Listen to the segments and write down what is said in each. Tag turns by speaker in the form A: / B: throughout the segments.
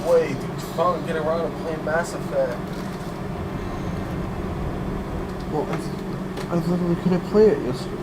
A: way. You finally get around to playing Mass Effect.
B: Well, I literally couldn't play it yesterday.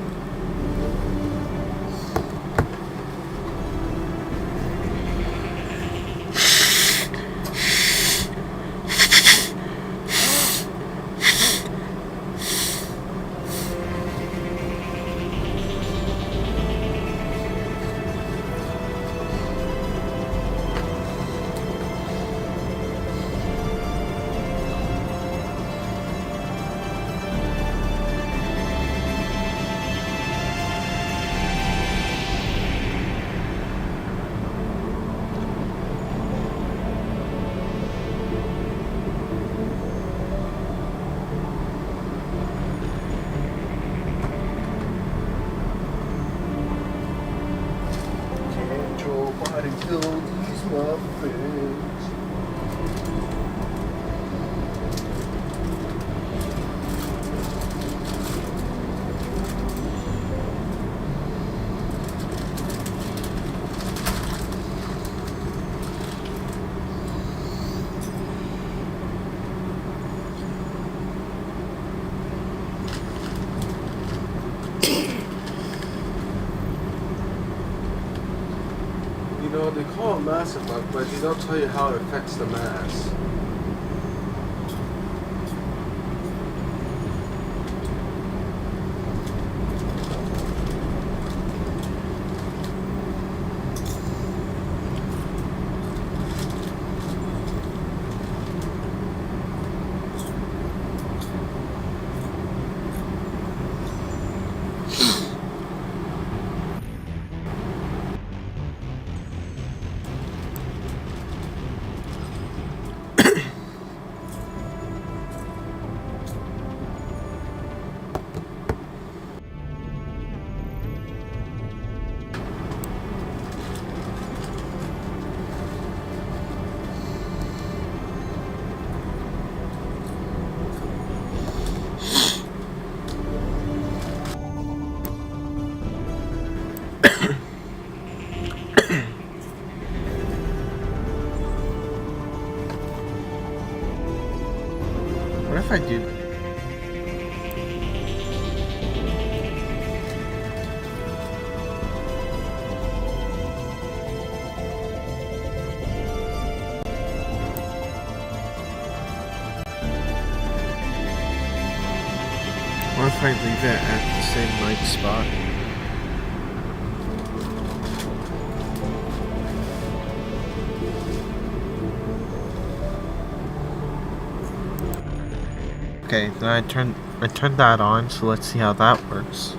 B: Kill these muffins.
A: You know, they call it Mass Effect, but they don't tell you how it affects the mass.
B: What if I do? What if I leave it at the same night spot? Okay, then I turned that on, so let's see how that works.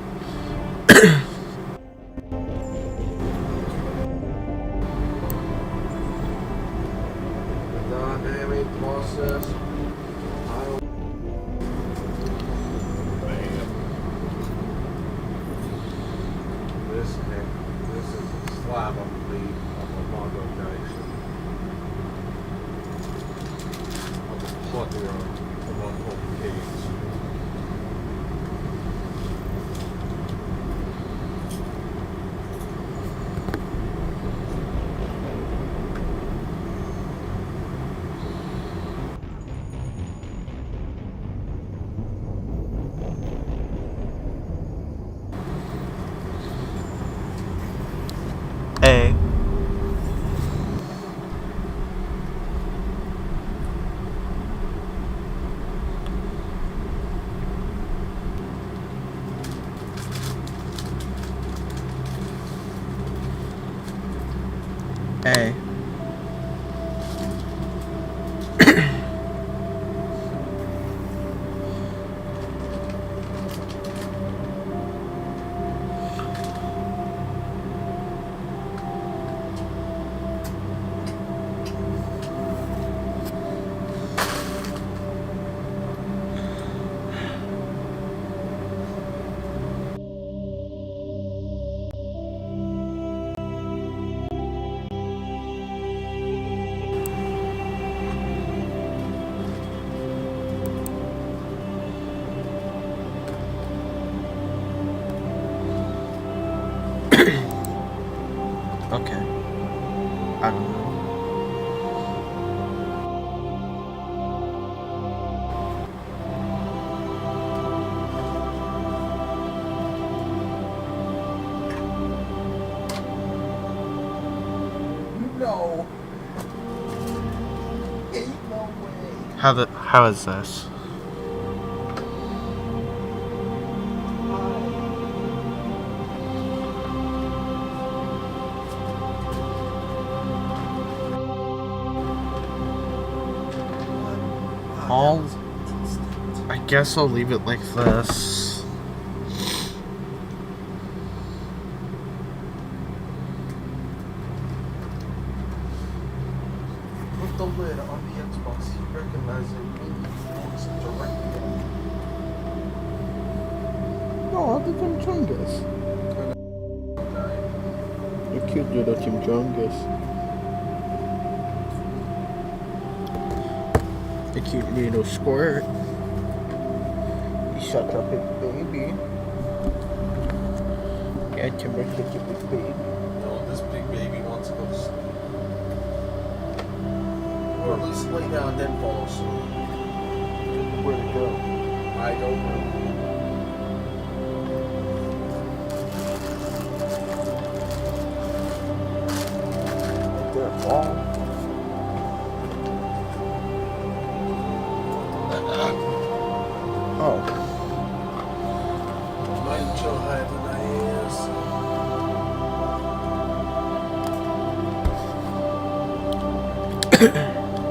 A: Dynamic process. This is a slab of the Mondo Nation. Of the plethora of unholy caves.
B: A. How is this? I guess I'll leave it like this.
A: With the lid on the Xbox, he recognizes it looks directly at
B: Oh, the Chimchungus. You're cute little Chimchungus. The cute little squirt. He sucked up his baby. Yeah, Timber took your big baby.
A: No, this big baby wants to go to sleep. Or at least lay down and then fall asleep.
B: Where'd it go?
A: I don't know.
B: Right there, ball. Oh.
A: Mine chill higher than I is.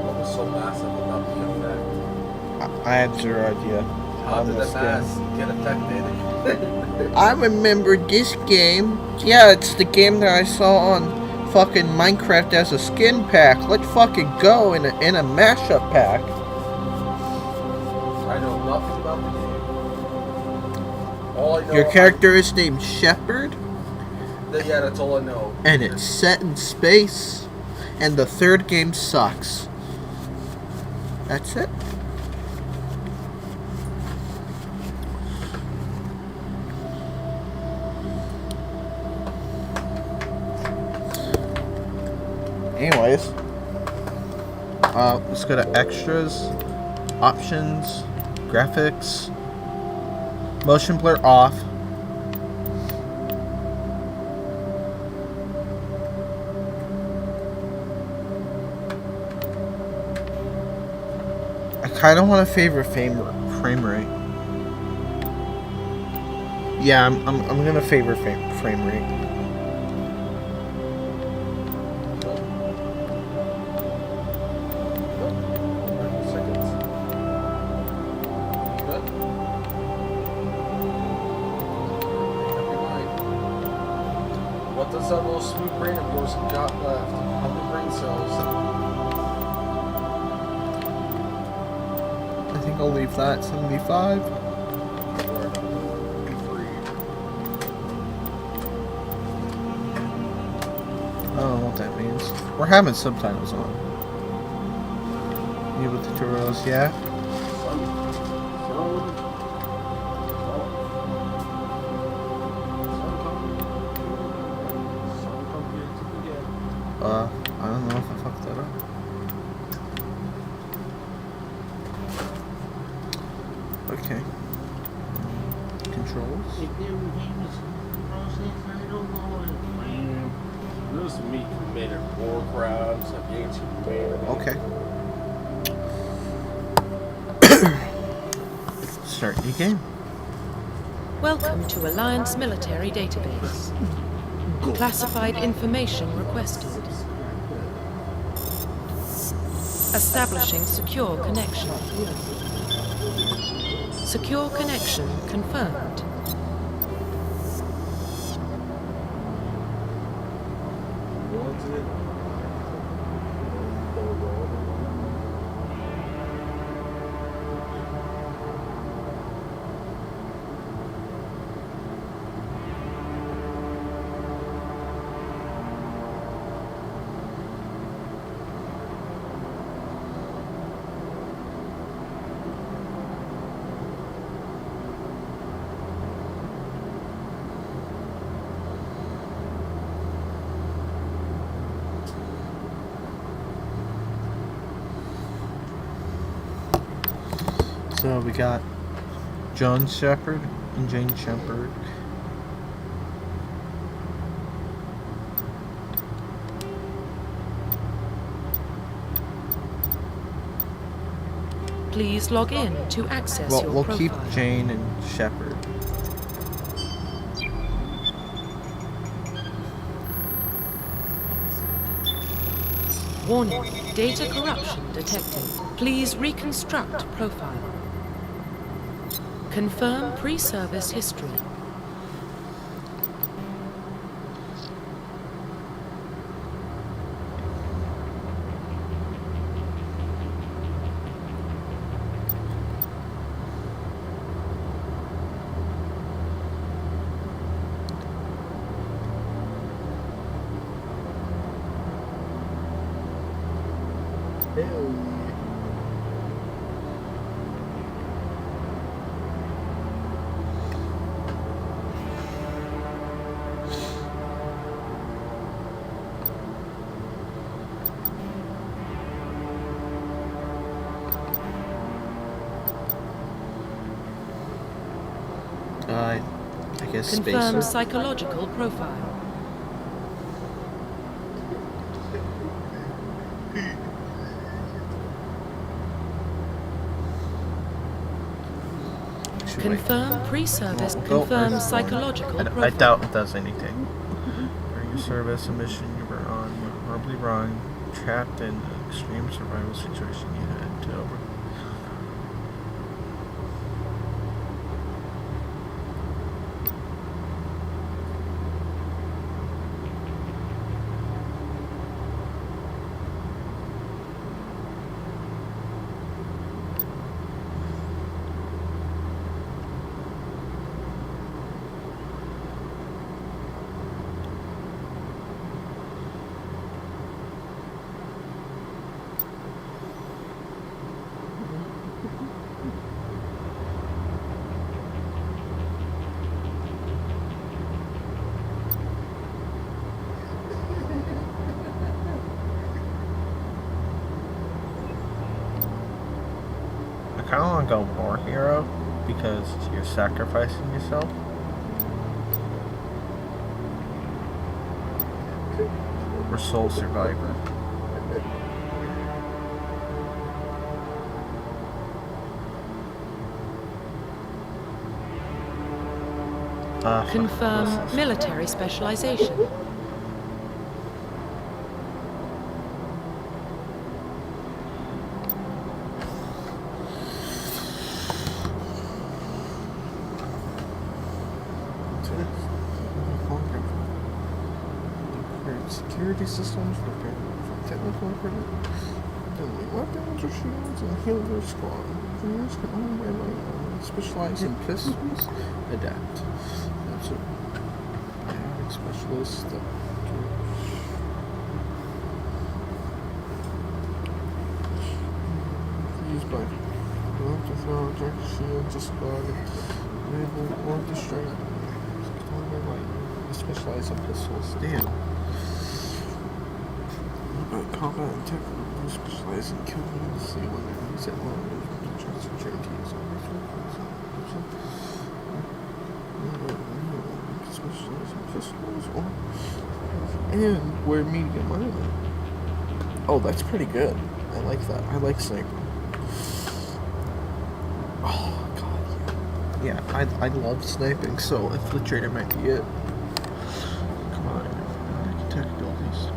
A: What was so massive about the effect?
B: I had zero idea.
A: How did the mask get affected?
B: I remember this game. Yeah, it's the game that I saw on fucking Minecraft as a skin pack. Let's fucking go in a mashup pack.
A: I know nothing about the game. All I know.
B: Your character is named Shepard,
A: Yeah, that's all I know.
B: and it's set in space, and the third game sucks. That's it. Anyways, let's go to extras, options, graphics, motion blur off. I kind of want to favor frame rate. Yeah, I'm gonna favor frame rate.
A: What does that little smooth brain of yours got left? How many brain cells?
B: I think I'll leave that 75. I don't know what that means. We're having subtitles on. You with the tutorials, yeah? I don't know if I fucked that up. Okay. Controls.
A: This meat made of war crabs, like ancient man.
B: Okay. Start new game.
C: Welcome to Alliance Military Database. Classified information requested. Establishing secure connection. Secure connection confirmed.
B: So we got John Shepard and Jane Shepard.
C: Please log in to access
B: Well,
C: your
B: we'll
C: profile.
B: keep Jane and Shepard.
C: Warning, data corruption detected. Please reconstruct profile. Confirm pre-service history.
B: I guess
C: Confirm
B: spacer.
C: psychological profile.
B: Should wait.
C: Confirm pre-service.
B: Well,
C: Confirm psychological
B: I
C: profile.
B: doubt it does anything. During your service, a mission you were on went horribly wrong, trapped in an extreme survival situation you had to over. I kind of want to go more hero because you're sacrificing yourself. Or soul survivor.
C: Confirm military specialization.
B: Security systems repair for technical equipment. Deadly weapons or shields and heal their squad. Engineers can only wear light specialize in pistols. Adapt. That's a biotic specialist that used by to throw direct shield to squad enable or destroy specialize in pistols. Damn. Combat and technical specialize in killing see when enemies at long range specialize in pistols or and we're medium armor. Oh, that's pretty good. I like that. I like sniper. Oh god, yeah. I love sniping, so infiltrator might be it. Come on, architect abilities.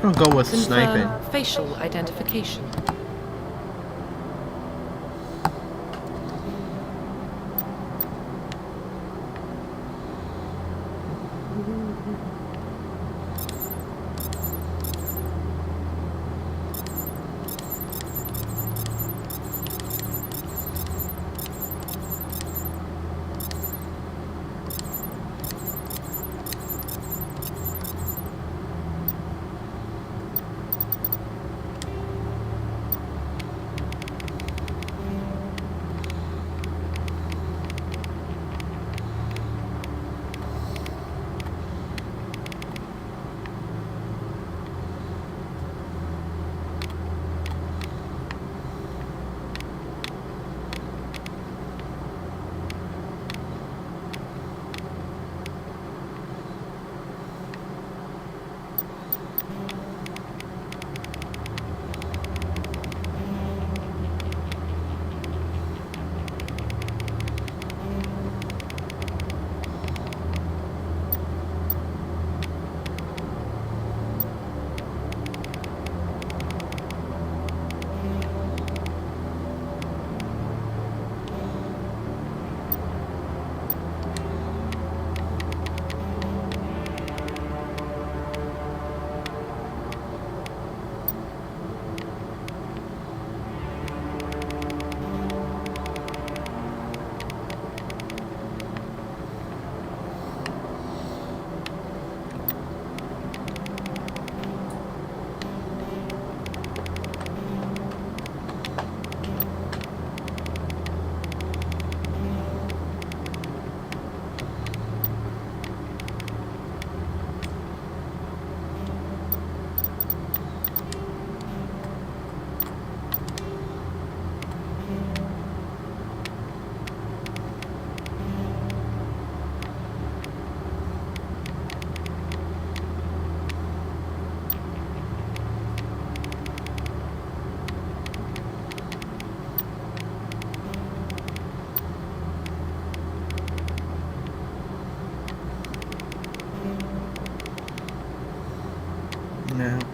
B: I'm gonna go with sniping.
C: Confirm facial identification.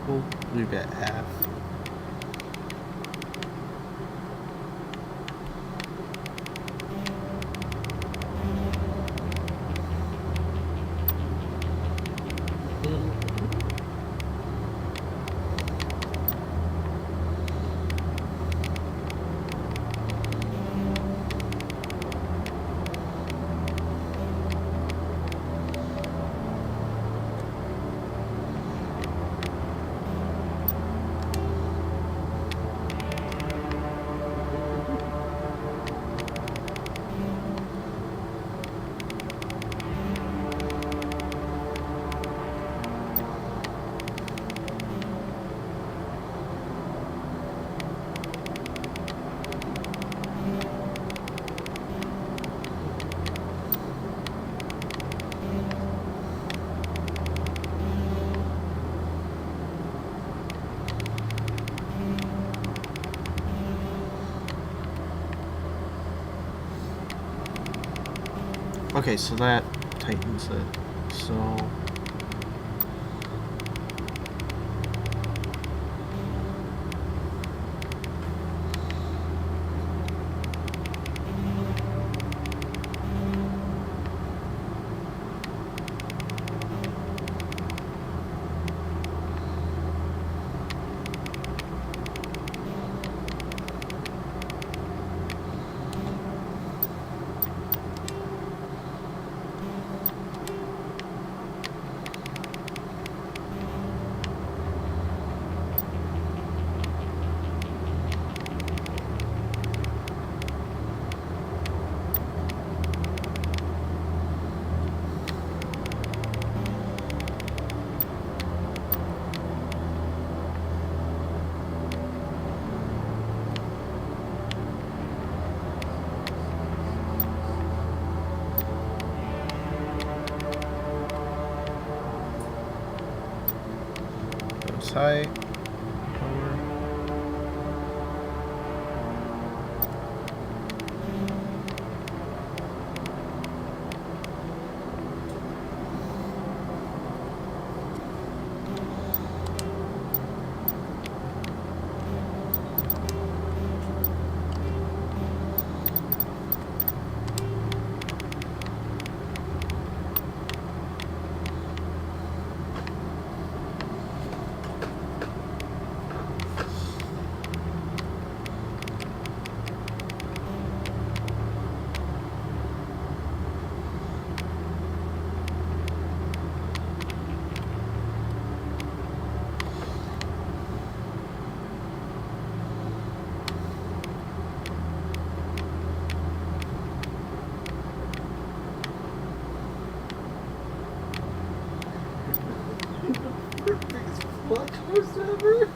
B: We'll leave it at half. Okay, so that tightens it. So goes high, lower.
A: What was ever?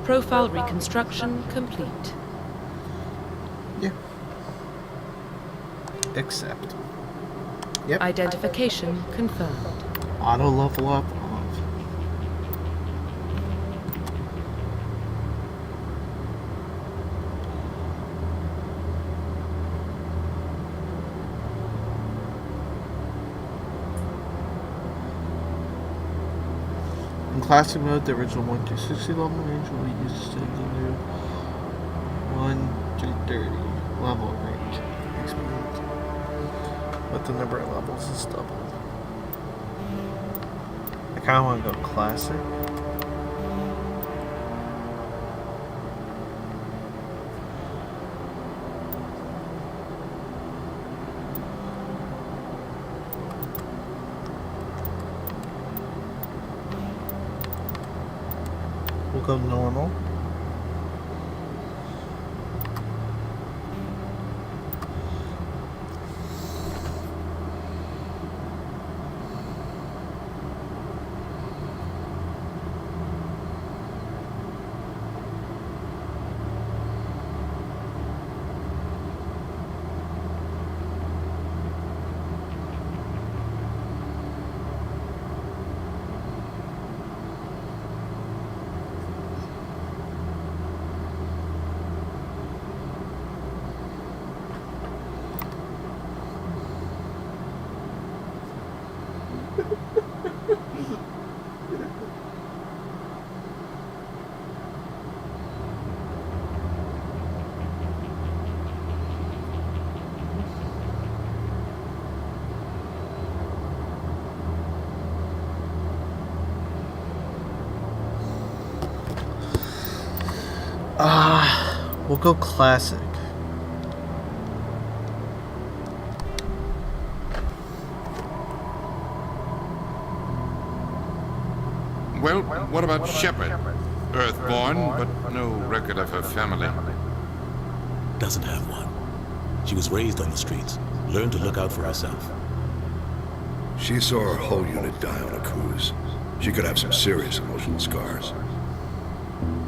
C: Profile reconstruction complete.
B: Yeah. Accept. Yep.
C: Identification confirmed.
B: Auto level up of classic mode, the original 1 through 60 level range will be used instead of the new 1 through 30 level range. Experience. But the number of levels is doubled. I kind of want to go classic. We'll go normal. We'll go classic.
D: Well, what about Shepard? Earthborn, but no record of her family.
E: Doesn't have one. She was raised on the streets, learned to look out for herself.
F: She saw her whole unit die on a cruise. She could have some serious emotional scars.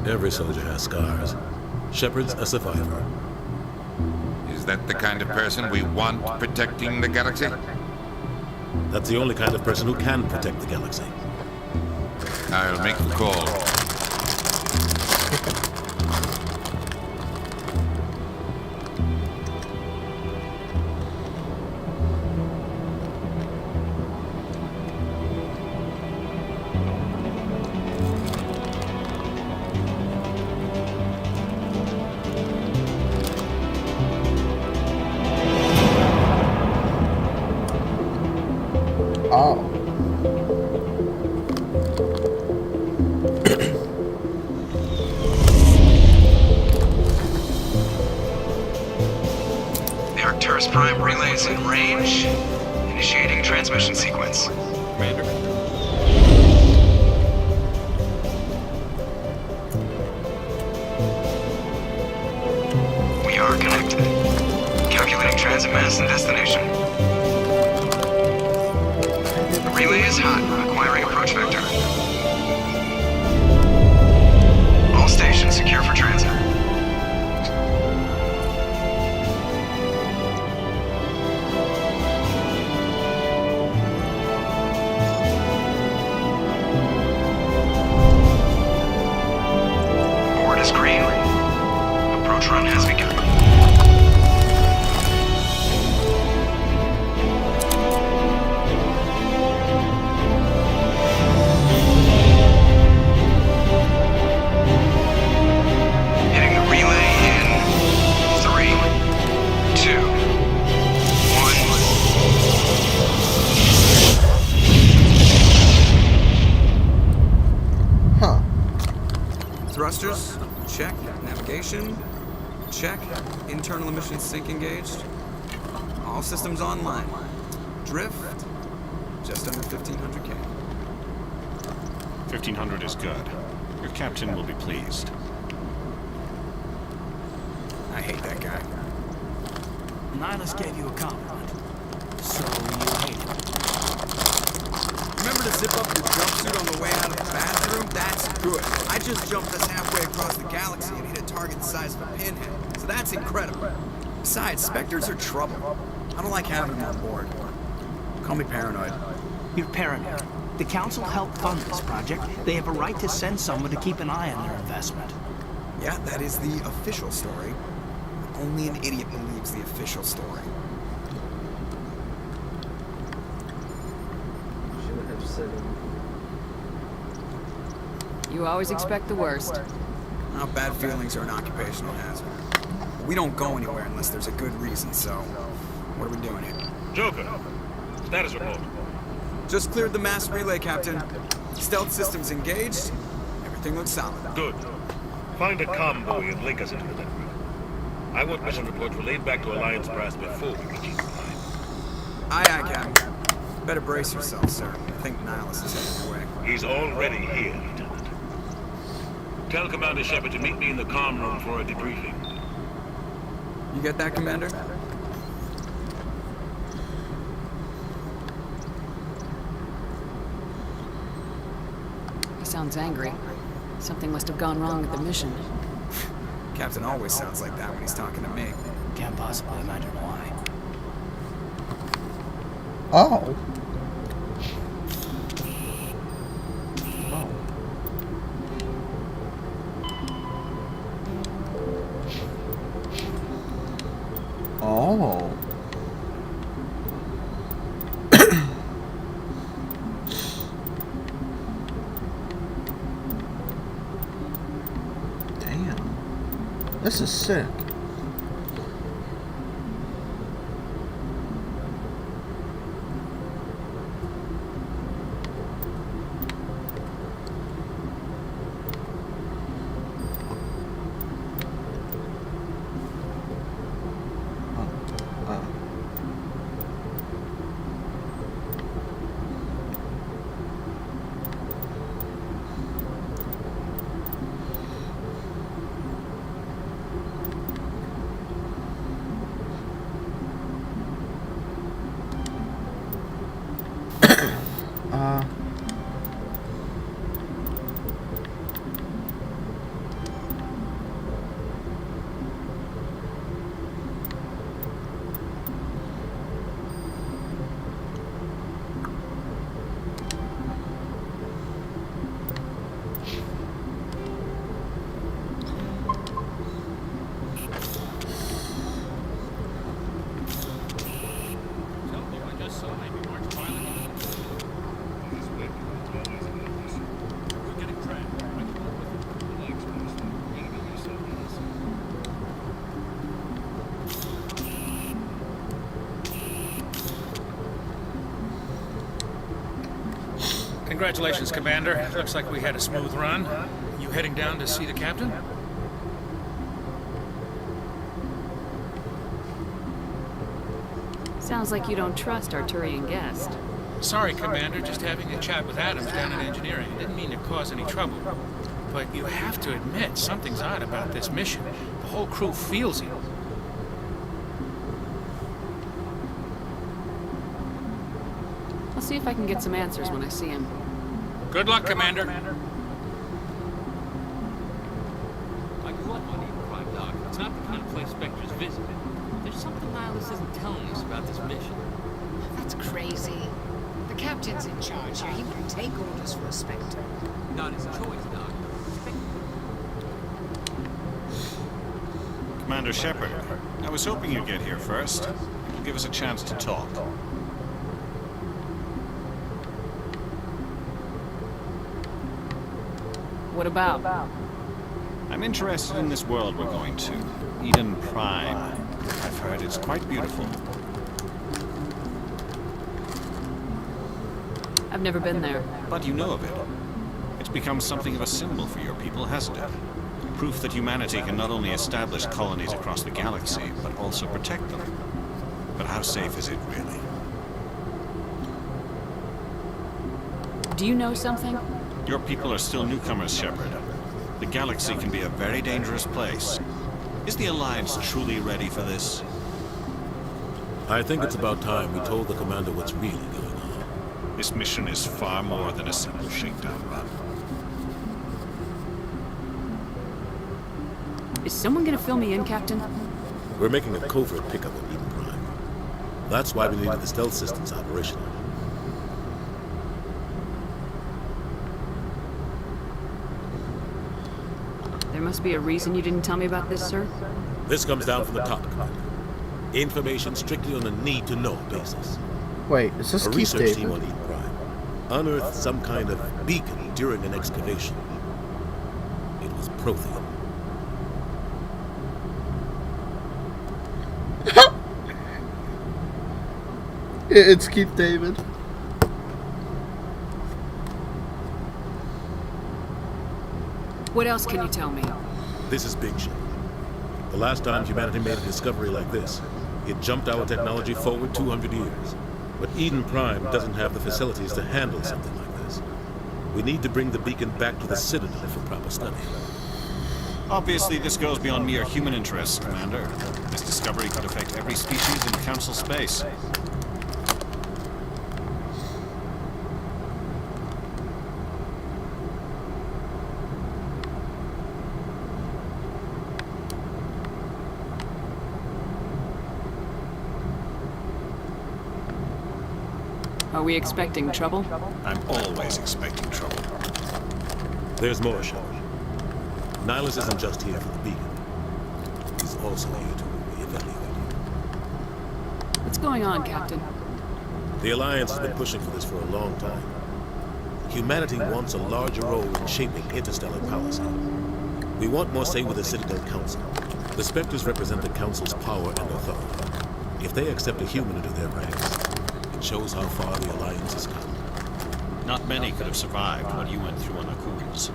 E: Every soldier has scars. Shepard's a survivor.
D: Is that the kind of person we want protecting the galaxy?
E: That's the only kind of person who can protect the galaxy.
D: I'll make the call.
B: Oh.
G: The Arcturus Prime relay is in range. Initiating transmission sequence.
E: Commander?
G: We are connected. Calculating transit mass and destination. The relay is hot, acquiring approach vector. All stations secure for transit. Board is green. Approach run has begun. Hitting the relay in 3, 2, 1.
B: Huh.
H: Thrusters, check. Navigation, check. Internal emissions sync engaged. All systems online. Drift, just under 1500K.
I: 1500 is good. Your captain will be pleased.
H: I hate that guy.
J: Nihilus gave you a compliment. So you hate him.
H: Remember to zip up your jumpsuit on the way out of the bathroom? That's good. I just jumped this halfway across the galaxy and hit a target the size of a pinhead. So that's incredible. Besides, Spectres are trouble. I don't like having them on board. Call me paranoid.
J: You're paranoid. The Council helped fund this project. They have a right to send someone to keep an eye on their investment.
H: Yeah, that is the official story. But only an idiot believes the official story.
A: Shouldn't have said
K: You always expect the worst.
H: Now, bad feelings are an occupational hazard. We don't go anywhere unless there's a good reason, so what are we doing here?
L: Joker, status report.
H: Just cleared the mass relay, Captain. Stealth systems engaged. Everything looks solid.
L: Good. Find a comm buoy and link us into the network. I want mission reports relayed back to Alliance Brass before we reach Eagle Line.
H: Aye, aye, Captain. Better brace yourself, sir. I think Nihilus is heading your way.
L: He's already here, Lieutenant. Tell Commander Shepard to meet me in the comm room for a debriefing.
H: You get that, Commander?
K: He sounds angry. Something must have gone wrong with the mission.
H: Captain always sounds like that when he's talking to me.
J: Can't possibly imagine why.
B: Oh. Oh. Damn. This is sick.
M: Congratulations, Commander. Looks like we had a smooth run. You heading down to see the captain?
K: Sounds like you don't trust Arturian guest.
M: Sorry, Commander. Just having a chat with Adams down in engineering. Didn't mean to cause any trouble. But you have to admit, something's odd about this mission. The whole crew feels it.
K: I'll see if I can get some answers when I see him.
M: Good luck, Commander.
N: Like what money, Prime Doc? It's not the kind of place Spectre's visited. There's something Nihilus isn't telling us about this mission.
O: That's crazy. The captain's in charge here. He wouldn't take orders for a Spectre.
N: Not his choice, Doc.
I: Commander Shepard, I was hoping you'd get here first. It'll give us a chance to talk.
K: What about?
I: I'm interested in this world we're going to. Eden Prime. I've heard it's quite beautiful.
K: I've never been there.
I: But you know of it. It's become something of a symbol for your people, hasn't it? Proof that humanity can not only establish colonies across the galaxy, but also protect them. But how safe is it, really?
K: Do you know something?
I: Your people are still newcomers, Shepard. The galaxy can be a very dangerous place. Is the Alliance truly ready for this?
E: I think it's about time we told the commander what's really going on.
I: This mission is far more than a simple shakedown run.
K: Is someone gonna fill me in, Captain?
E: We're making a covert pickup of Eden Prime. That's why we needed the stealth systems operational.
K: There must be a reason you didn't tell me about this, sir?
E: This comes down from the top, Commander. Information strictly on a need-to-know basis.
B: Wait, is this
E: a
B: Keith
E: research
B: David?
E: team on Eden Prime unearthed some kind of beacon during an excavation. is Prothean.
B: It's Keith David.
K: What else can you tell me?
E: This is Big Ship. The last time humanity made a discovery like this, it jumped our technology forward 200 years. But Eden Prime doesn't have the facilities to handle something like this. We need to bring the beacon back to the Citadel for proper study.
I: Obviously, this goes beyond mere human interests, Commander. This discovery could affect every species in Council space.
K: Are we expecting trouble?
I: I'm always expecting trouble.
E: There's more, Shepard. Nihilus isn't just here for the beacon. He's also here to evaluate you.
K: What's going on, Captain?
E: The Alliance has been pushing for this for a long time. Humanity wants a larger role in shaping interstellar policy. We want more say with the Citadel Council. The Spectres represent the Council's power and authority. If they accept a human into their ranks, it shows how far the Alliance has come.
I: Not many could have survived what you went through on Akuz.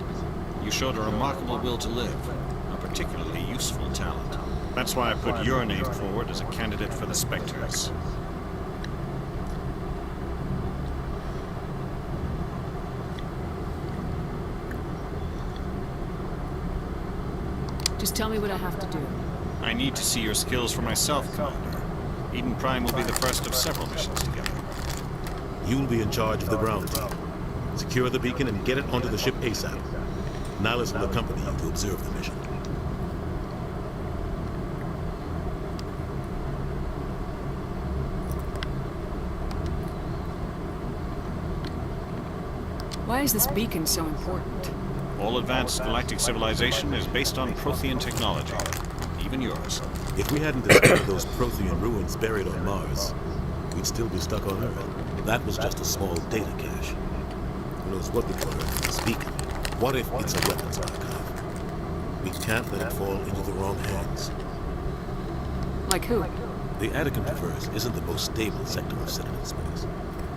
I: You showed a remarkable will to live, a particularly useful talent. That's why I put your name forward as a candidate for the Spectres.
K: Just tell me what I have to do.
I: I need to see your skills for myself, Commander. Eden Prime will be the first of several missions together.
E: You'll be in charge of the ground team. Secure the beacon and get it onto the ship ASAP. Nihilus will accompany you to observe the mission.
K: Why is this beacon so important?
I: All advanced galactic civilization is based on Prothean technology. Even yours.
E: If we hadn't discovered those Prothean ruins buried on Mars, we'd still be stuck on Earth. That was just a small data cache. Who knows what we put on this beacon? What if it's a weapons archive? We can't let it fall into the wrong hands.
K: Like who?
E: The Attican Traverse isn't the most stable sector of Citadel space.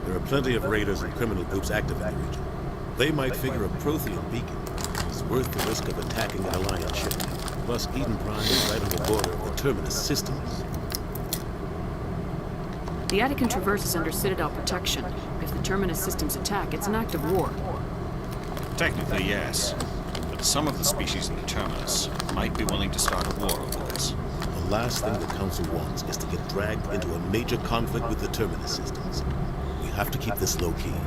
E: There are plenty of raiders and criminal groups active in the region. They might figure a Prothean beacon is worth the risk of attacking an Alliance ship. Plus, Eden Prime is right on the border of the Terminus systems.
K: The Attican Traverse is under Citadel protection. If the Terminus systems attack, it's an act of war.
I: Technically, yes. But some of the species in the Terminus might be willing to start a war over this.
E: The last thing the Council wants is to get dragged into a major conflict with the Terminus systems. We have to keep this low-key.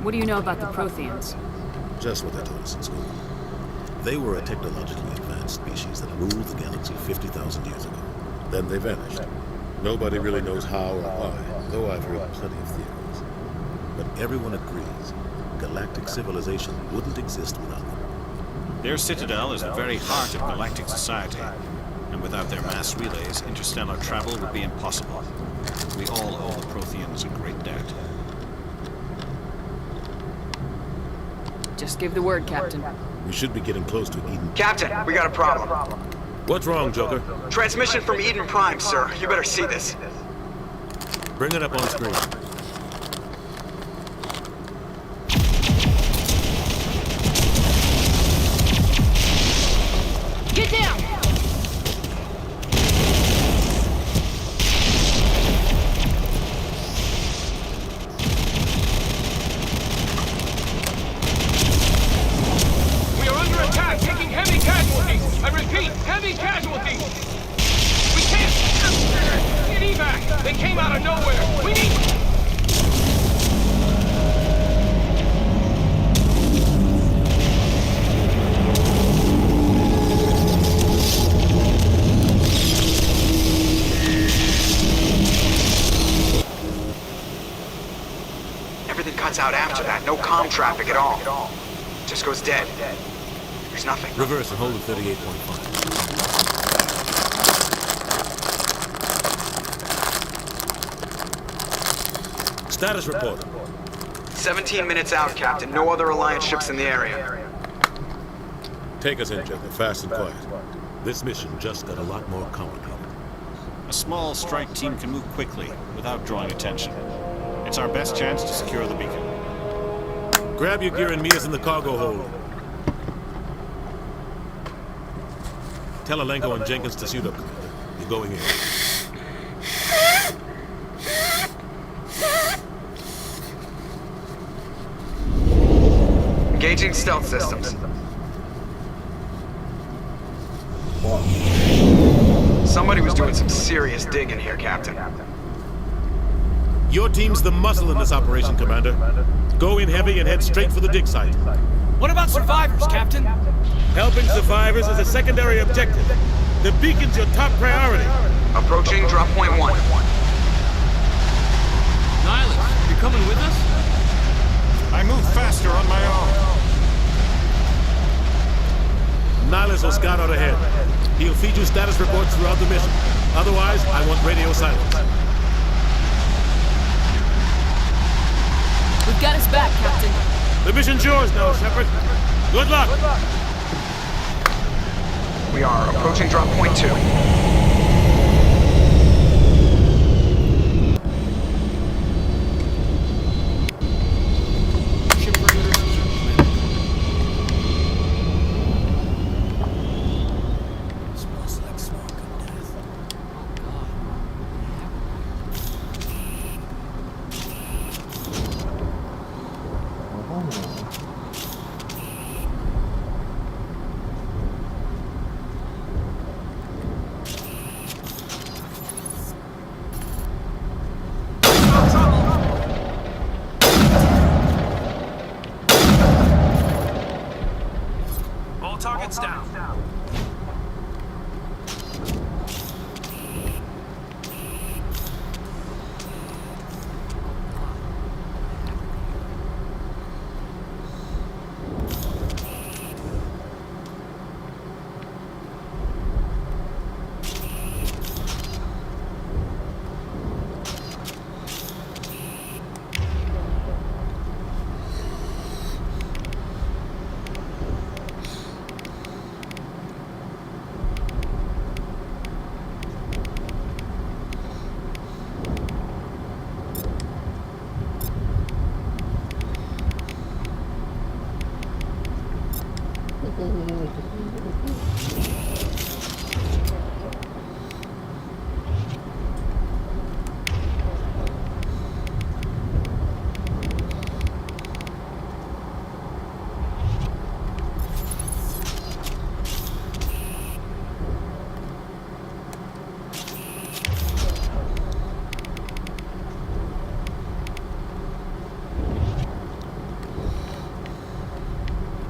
K: What do you know about the Protheans?
E: Just what they taught us in school. They were a technologically advanced species that ruled the galaxy 50,000 years ago. Then they vanished. Nobody really knows how or why, though I've heard plenty of theories. But everyone agrees galactic civilization wouldn't exist without them.
I: Their citadel is the very heart of galactic society, and without their mass relays, interstellar travel would be impossible. We all owe the Protheans a great debt.
K: Just give the word, Captain.
E: We should be getting close to Eden.
H: Captain, we got a problem.
E: What's wrong, Joker?
H: Transmission from Eden Prime, sir. You better see this.
E: Bring it up on screen.
O: Get down!
P: We are under attack, taking heavy casualties. I repeat, heavy casualties. We can't get evac. They came out of nowhere. We need.
H: Everything cuts out after that. No comm traffic at all. Just goes dead. There's nothing.
E: Reverse and hold at 38.5. Status report.
H: 17 minutes out, Captain. No other Alliance ships in the area.
E: Take us in, Jacob, fast and quiet. This mission just got a lot more complicated.
I: A small strike team can move quickly without drawing attention. It's our best chance to secure the beacon.
E: Grab your gear and meet us in the cargo hold. Tell Alenko and Jenkins to suit up together. You're going in.
H: Engaging stealth systems. Somebody was doing some serious digging here, Captain.
E: Your team's the muscle in this operation, Commander. Go in heavy and head straight for the dig site.
J: What about survivors, Captain?
E: Helping survivors is a secondary objective. The beacon's your top priority.
H: Approaching drop point 1.
N: Nihilus, you coming with us?
I: I move faster on my own.
E: Nihilus will scout out ahead. He'll feed you status reports throughout the mission. Otherwise, I want radio silence.
K: We've got his back, Captain.
E: The mission's yours now, Shepard. Good luck.
H: We are approaching drop point 2.
P: Targets down.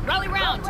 K: Rally round!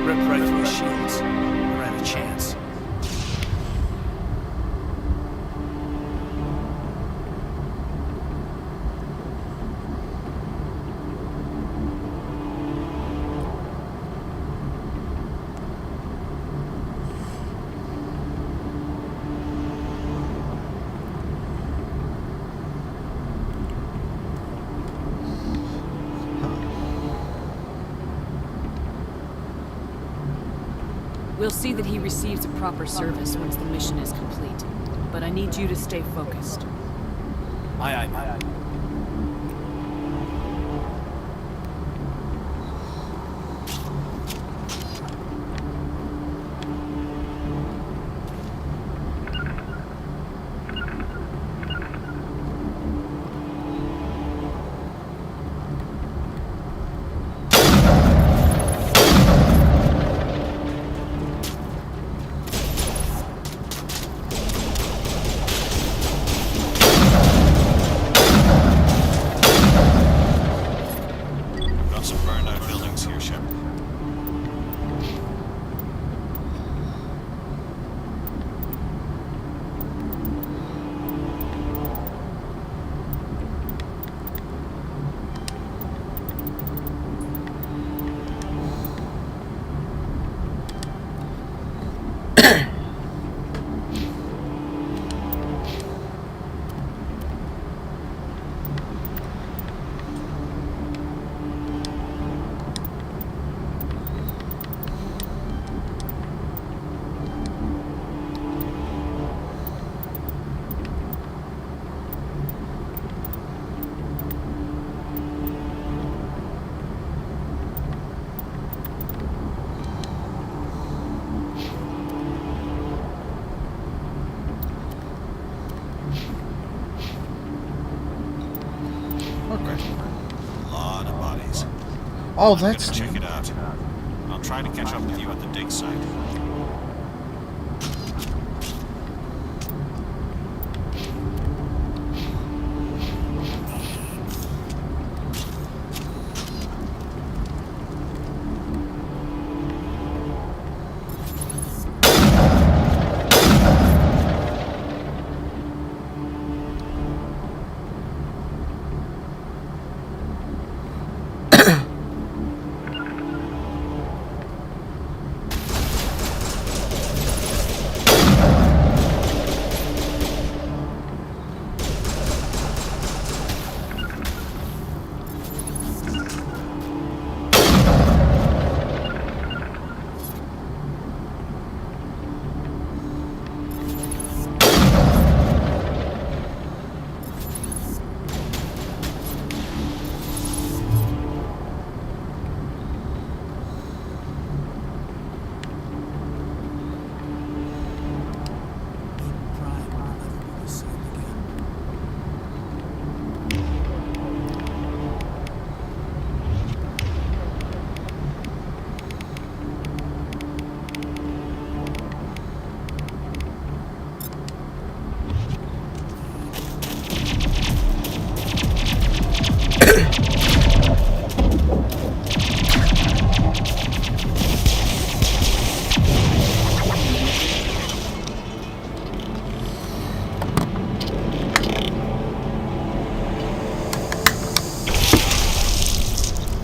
J: Ripped right through his shields. Never had a chance.
K: We'll see that he receives a proper service once the mission is complete. But I need you to stay focused.
J: Aye, aye, aye.
B: Okay.
I: A lot of bodies.
B: Oh,
I: I'm
B: that's
I: gonna check it out. I'll try to catch up with you at the dig site.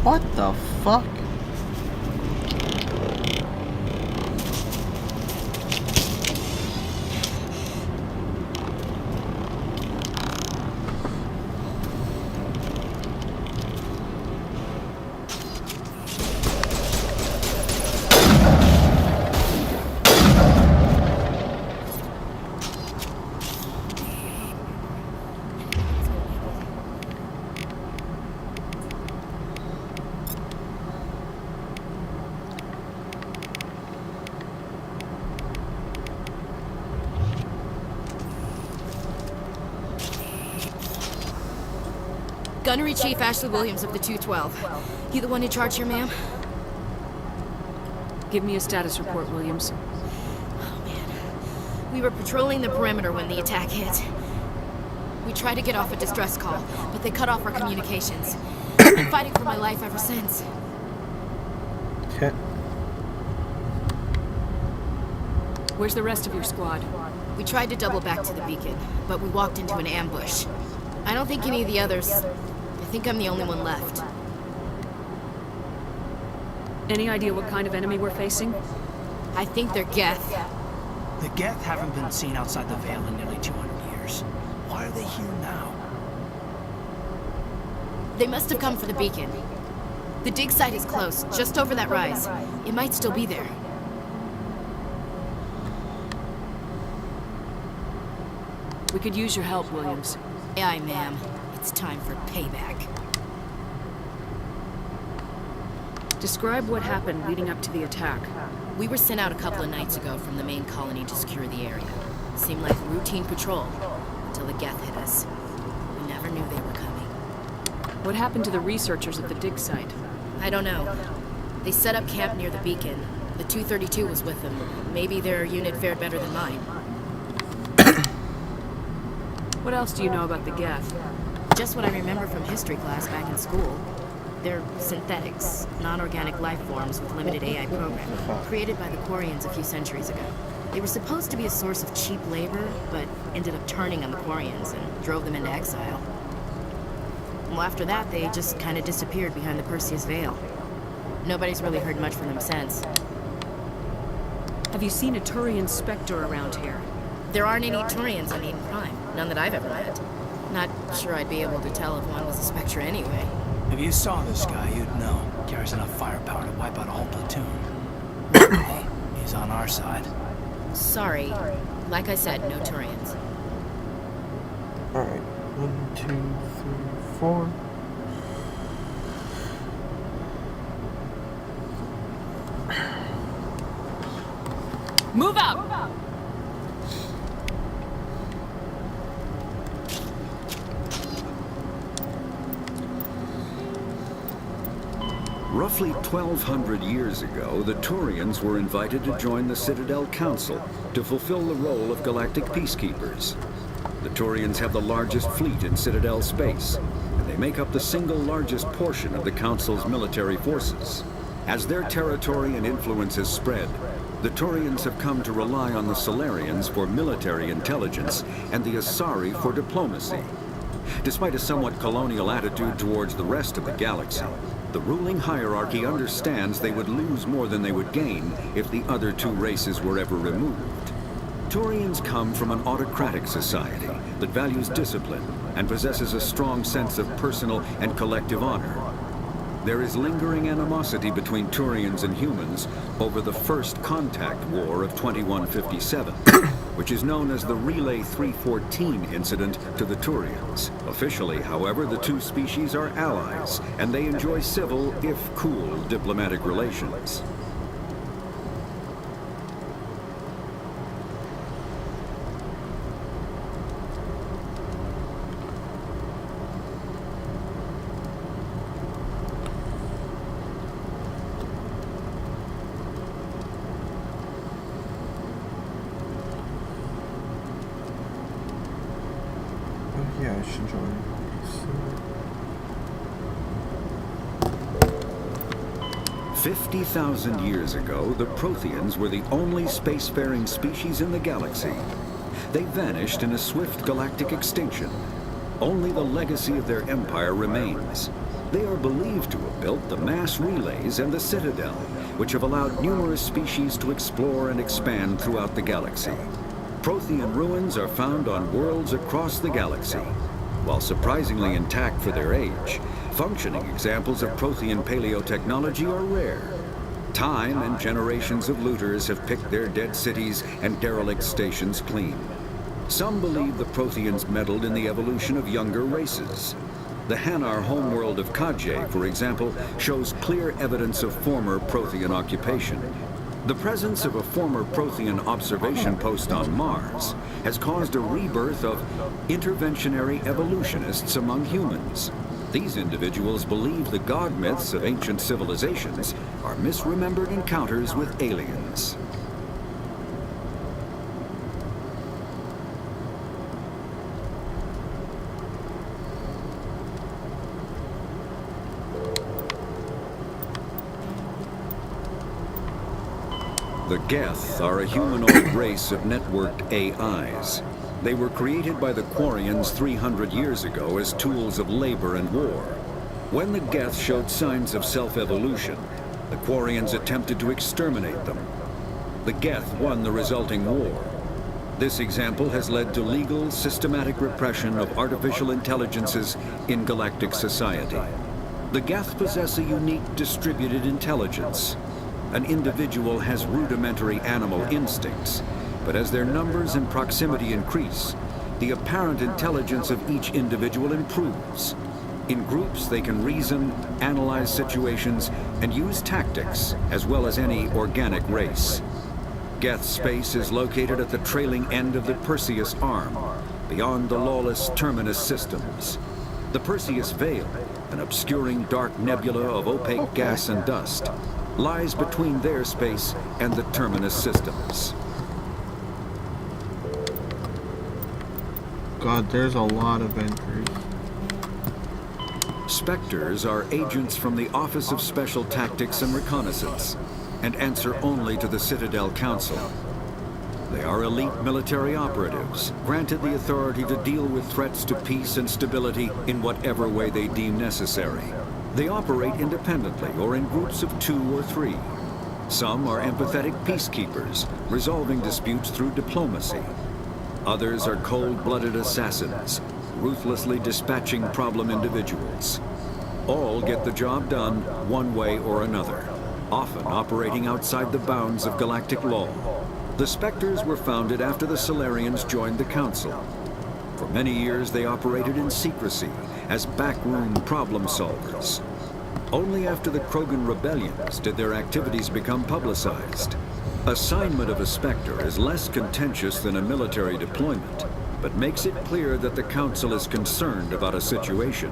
B: What the fuck?
Q: Gunnery Chief Ashley Williams of the 212. You the one in charge here, ma'am?
K: Give me a status report, Williams.
Q: We were patrolling the perimeter when the attack hit. We tried to get off a distress call, but they cut off our communications. I've been fighting for my life ever since.
B: Okay.
K: Where's the rest of your squad?
Q: We tried to double back to the beacon, but we walked into an ambush. I don't think any of the others... I think I'm the only one left.
K: Any idea what kind of enemy we're facing?
Q: I think they're Geth.
J: The Geth haven't been seen outside the Vale in nearly 200 years. Why are they here now?
Q: They must have come for the beacon. The dig site is close, just over that rise. It might still be there.
K: We could use your help, Williams.
Q: Aye, ma'am. It's time for payback.
K: Describe what happened leading up to the attack.
Q: We were sent out a couple of nights ago from the main colony to secure the area. Seemed like routine patrol, until the Geth hit us. We never knew they were coming.
K: What happened to the researchers at the dig site?
Q: I don't know. They set up camp near the beacon. The 232 was with them. Maybe their unit fared better than mine.
K: What else do you know about the Geth?
Q: Just what I remember from history class back in school. They're synthetics, non-organic life forms with limited AI programming, created by the Quarians a few centuries ago. They were supposed to be a source of cheap labor, but ended up turning on the Quarians and drove them into exile. Well, after that, they just kind of disappeared behind the Perseus Veil. Nobody's really heard much from them since.
K: Have you seen a Turian Spectre around here?
Q: There aren't any Turians on Eden Prime. None that I've ever met. Not sure I'd be able to tell if one was a Spectre anyway.
J: If you saw this guy, you'd know. Carries enough firepower to wipe out a whole platoon. Luckily, he's on our side.
Q: Sorry. Like I said, no Turians.
B: Alright. 1, 2, 3, 4.
K: Move out!
R: Roughly 1,200 years ago, the Turians were invited to join the Citadel Council to fulfill the role of galactic peacekeepers. The Turians have the largest fleet in Citadel space, and they make up the single largest portion of the Council's military forces. As their territory and influence has spread, the Turians have come to rely on the Solarians for military intelligence and the Asari for diplomacy. Despite a somewhat colonial attitude towards the rest of the galaxy, the ruling hierarchy understands they would lose more than they would gain if the other two races were ever removed. Turians come from an autocratic society that values discipline and possesses a strong sense of personal and collective honor. There is lingering animosity between Turians and humans over the First Contact War of 2157, which is known as the Relay 314 incident to the Turians. Officially, however, the two species are allies, and they enjoy civil, if cool, diplomatic relations.
B: Yeah, I should join.
R: 50,000 years ago, the Protheans were the only spacefaring species in the galaxy. They vanished in a swift galactic extinction. Only the legacy of their empire remains. They are believed to have built the mass relays and the Citadel, which have allowed numerous species to explore and expand throughout the galaxy. Prothean ruins are found on worlds across the galaxy. While surprisingly intact for their age, functioning examples of Prothean paleotechnology are rare. Time and generations of looters have picked their dead cities and derelict stations clean. Some believe the Protheans meddled in the evolution of younger races. The Hanar homeworld of Kaj'eh, for example, shows clear evidence of former Prothean occupation. The presence of a former Prothean observation post on Mars has caused a rebirth of interventionary evolutionists among humans. These individuals believe the god myths of ancient civilizations are misremembered encounters with aliens. The Geth are a humanoid race of networked AIs. They were created by the Quarians 300 years ago as tools of labor and war. When the Geth showed signs of self-evolution, the Quarians attempted to exterminate them. The Geth won the resulting war. This example has led to legal, systematic repression of artificial intelligences in galactic society. The Geth possess a unique distributed intelligence. An individual has rudimentary animal instincts, but as their numbers and proximity increase, the apparent intelligence of each individual improves. In groups, they can reason, analyze situations, and use tactics, as well as any organic race. Geth space is located at the trailing end of the Perseus Arm, beyond the lawless Terminus systems. The Perseus Veil, an obscuring dark nebula of opaque gas and dust, lies between their space and the Terminus systems.
B: God, there's a lot of entries.
R: Spectres are agents from the Office of Special Tactics and Reconnaissance, and answer only to the Citadel Council. They are elite military operatives, granted the authority to deal with threats to peace and stability in whatever way they deem necessary. They operate independently or in groups of 2 or 3. Some are empathetic peacekeepers, resolving disputes through diplomacy. Others are cold-blooded assassins, ruthlessly dispatching problem individuals. All get the job done one way or another, often operating outside the bounds of galactic law. The Spectres were founded after the Solarians joined the Council. For many years, they operated in secrecy as backroom problem solvers. Only after the Krogan rebellions did their activities become publicized. Assignment of a Spectre is less contentious than a military deployment, but makes it clear that the Council is concerned about a situation.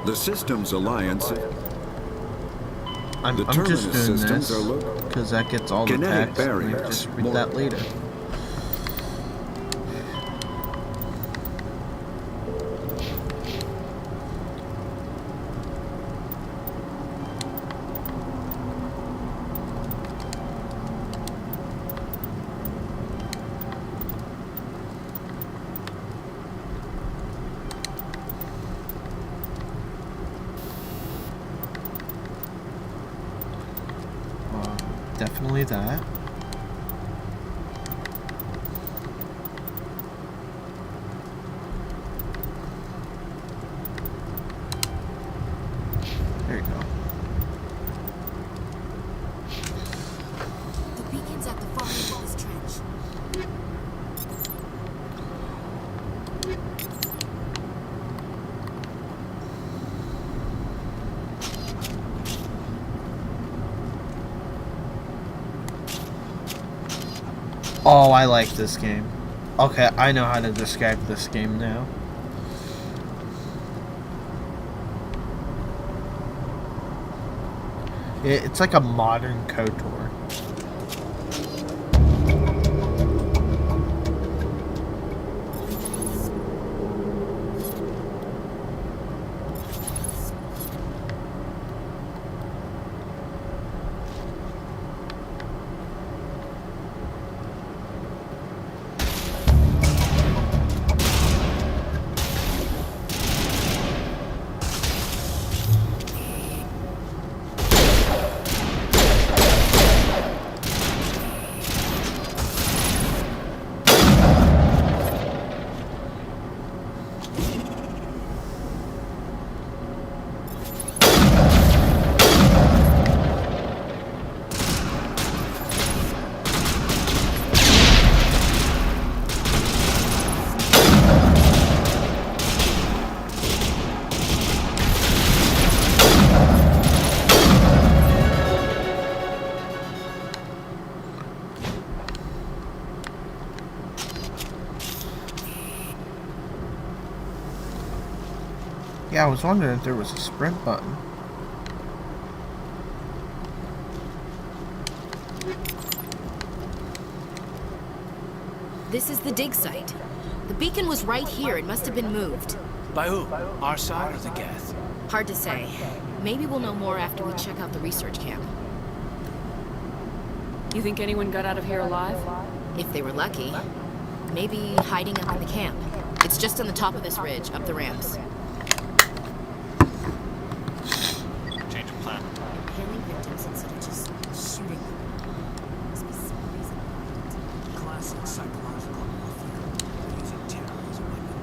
R: The Systems Alliance...
B: I'm just
R: Terminus
B: doing
R: systems
B: this
R: are
B: because that gets all the
R: kinetic
B: text. We
R: barriers.
B: just read that later. Definitely that. There you go.
Q: The beacon's at the far end of this trench.
B: Oh, I like this game. Okay, I know how to describe this game now. It's like a modern KOTOR. Yeah, I was wondering if there was a sprint button.
Q: This is the dig site. The beacon was right here. It must have been moved.
J: By who? Our side or the Geth?
Q: Hard to say. Maybe we'll know more after we check out the research camp.
K: You think anyone got out of here alive?
Q: If they were lucky. Maybe hiding up in the camp. It's just on the top of this ridge, up the ramps.
I: Change of plan.
Q: Impaling victims instead of just shooting them. Must be some reason behind it.
J: Classic psychological warfare. Using terror as a
Q: weapon.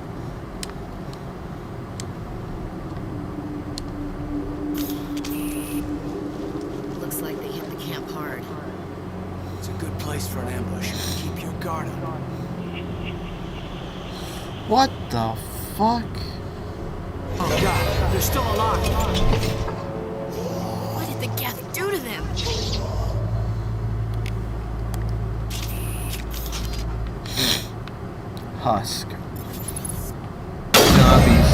Q: Looks like they hit the camp hard.
J: It's a good place for an ambush. Keep your guard up.
B: What the fuck?
J: Oh god, they're still alive.
Q: What did the Geth do to them?
B: Husk. Zombies.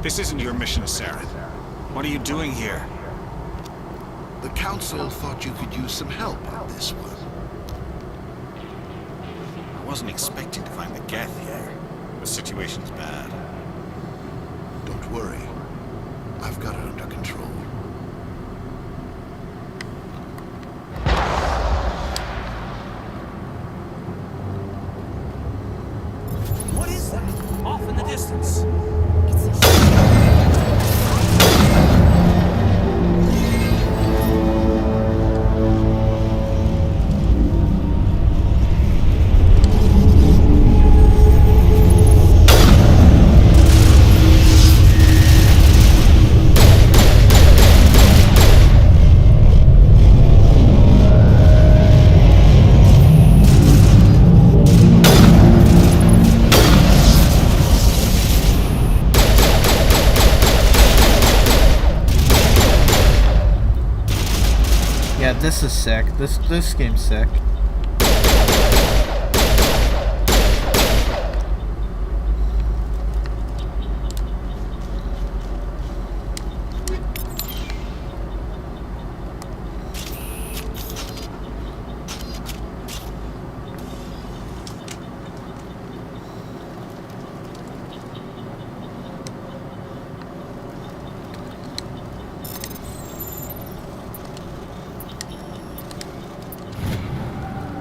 I: This isn't your mission, Saren. What are you doing here?
F: The Council thought you could use some help on this one.
I: I wasn't expecting to find the Geth here. The situation's bad.
F: Don't worry. I've got it under control.
N: What is that? Off in the distance.
B: Yeah, this is sick. This game's sick.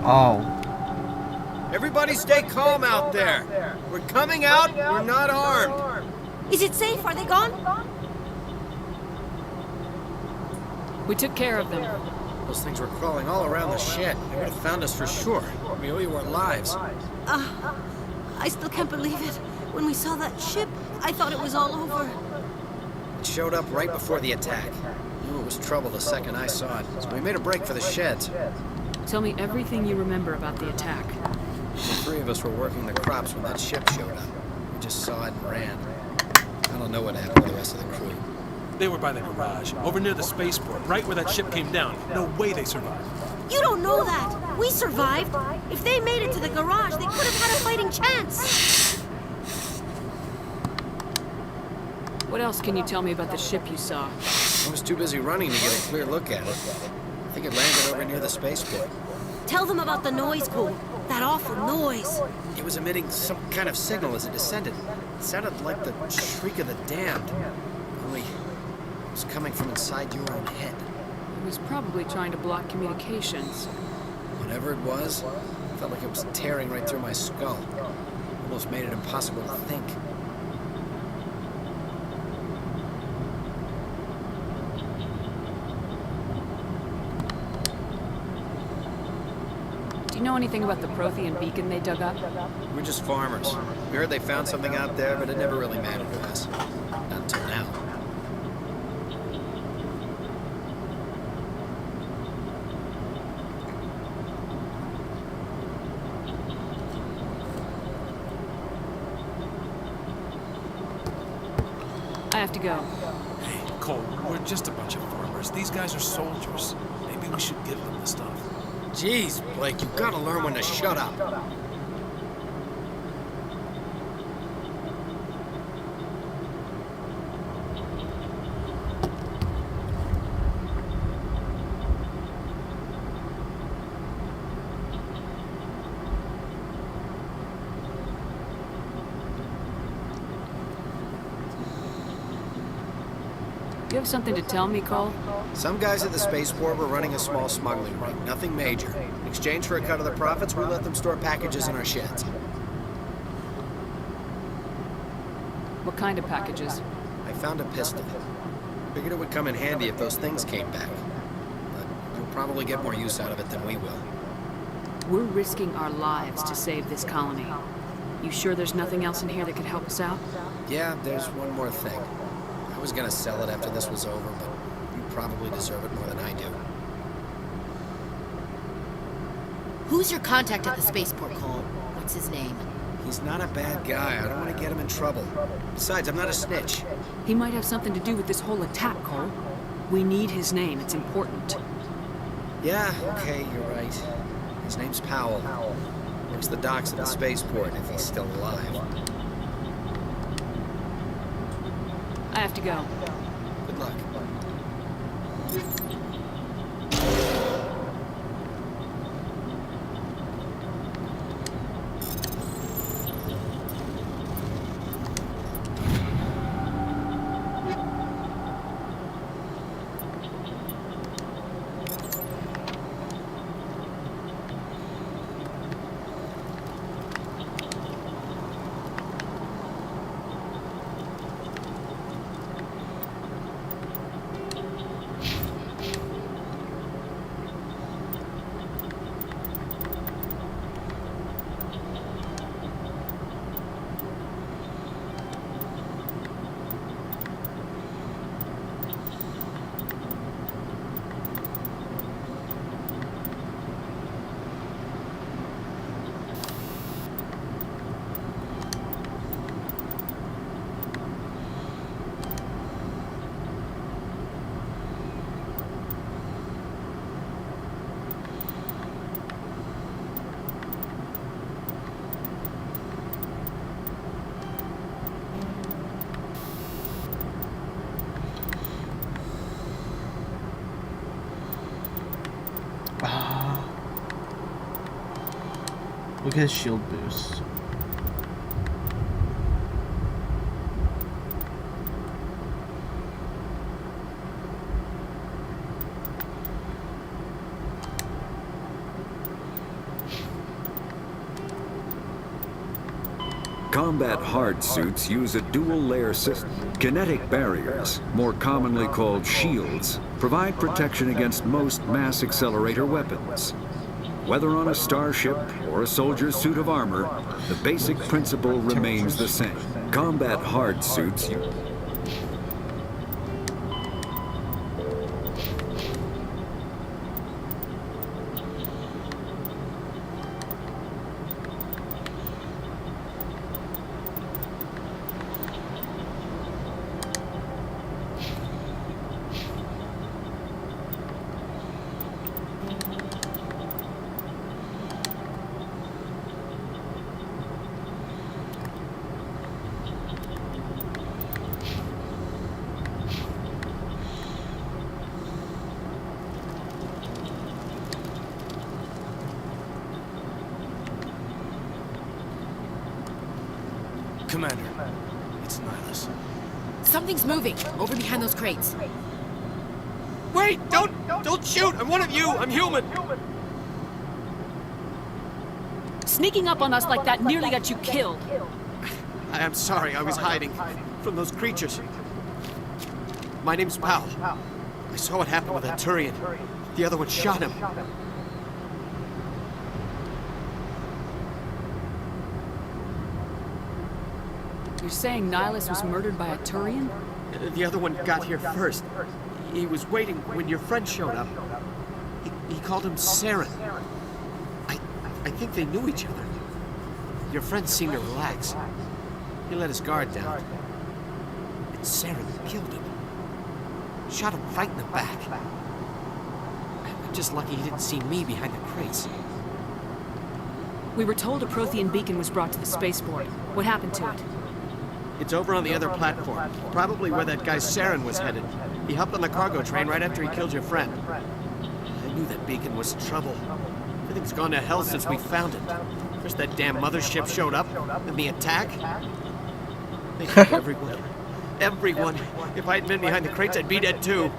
B: Oh.
S: Everybody stay calm out there. We're coming out, we're not armed.
T: Is it safe? Are they gone?
K: We took care of them.
S: Those things were crawling all around the shed. They would have found us for sure. We owe you our lives.
T: I still can't believe it. When we saw that ship, I thought it was all over.
S: It showed up right before the attack. I knew it was trouble the second I saw it, so we made a break for the sheds.
K: Tell me everything you remember about the attack.
S: The three of us were working the crops when that ship showed up. We just saw it and ran. I don't know what happened to the rest of the crew.
U: They were by the garage, over near the spaceport, right where that ship came down. No way they survived.
T: You don't know that. We survived. If they made it to the garage, they could have had a fighting chance.
K: What else can you tell me about the ship you saw?
S: I was too busy running to get a clear look at it. I think it landed over near the spaceport.
T: Tell them about the noise, Cole. That awful noise.
S: It was emitting some kind of signal as it descended. It sounded like the shriek of the damned. Only it was coming from inside your own head.
K: It was probably trying to block communications.
S: Whatever it was, it felt like it was tearing right through my skull. Almost made it impossible to think.
K: Do you know anything about the Prothean beacon they dug up?
S: We're just farmers. We heard they found something out there, but it never really mattered to us. Not until now.
K: I have to go.
U: Hey, Cole, we're just a bunch of farmers. These guys are soldiers. Maybe we should give them the stuff.
S: Jeez, Blake, you gotta learn when to shut up.
K: You have something to tell me, Cole?
S: Some guys at the spaceport were running a small smuggling ring, nothing major. In exchange for a cut of the profits, we let them store packages in our sheds.
K: What kind of packages?
S: I found a pistol. Figured it would come in handy if those things came back. But you'll probably get more use out of it than we will.
K: We're risking our lives to save this colony. You sure there's nothing else in here that could help us out?
S: Yeah, there's one more thing. I was gonna sell it after this was over, but you probably deserve it more than I do.
Q: Who's your contact at the spaceport, Cole? What's his name?
S: He's not a bad guy. I don't want to get him in trouble. Besides, I'm not a snitch.
K: He might have something to do with this whole attack, Cole. We need his name. It's important.
S: Yeah, okay, you're right. His name's Powell. Works the docks at the spaceport, if he's still alive.
K: I have to go.
S: Good luck.
B: Look at his shield boost.
R: Combat hard suits use a dual-layer system. Kinetic barriers, more commonly called shields, provide protection against most mass accelerator weapons. Whether on a starship or a soldier's suit of armor, the basic principle remains the same. Combat hard suits
S: Commander, it's Nihilus.
Q: Something's moving over behind those crates.
S: Wait! Don't shoot! I'm one of you! I'm human!
K: Sneaking up on us like that nearly got you killed.
S: I am sorry, I was hiding from those creatures. My name's Powell. I saw what happened with that Turian. The other one shot him.
K: You're saying Nihilus was murdered by a Turian?
S: The other one got here first. He was waiting when your friend showed up. He called him Saren. I think they knew each other. Your friend seemed to relax. He let his guard down. And Saren killed him. Shot him right in the back. I'm just lucky he didn't see me behind the crates.
K: We were told a Prothean beacon was brought to the spaceport. What happened to it?
S: It's over on the other platform. Probably where that guy Saren was headed. He hopped on the cargo train right after he killed your friend. I knew that beacon was trouble. Everything's gone to hell since we found it. First that damn mothership showed up, and the attack. They killed everyone. Everyone. If I had been behind the crates, I'd be dead too.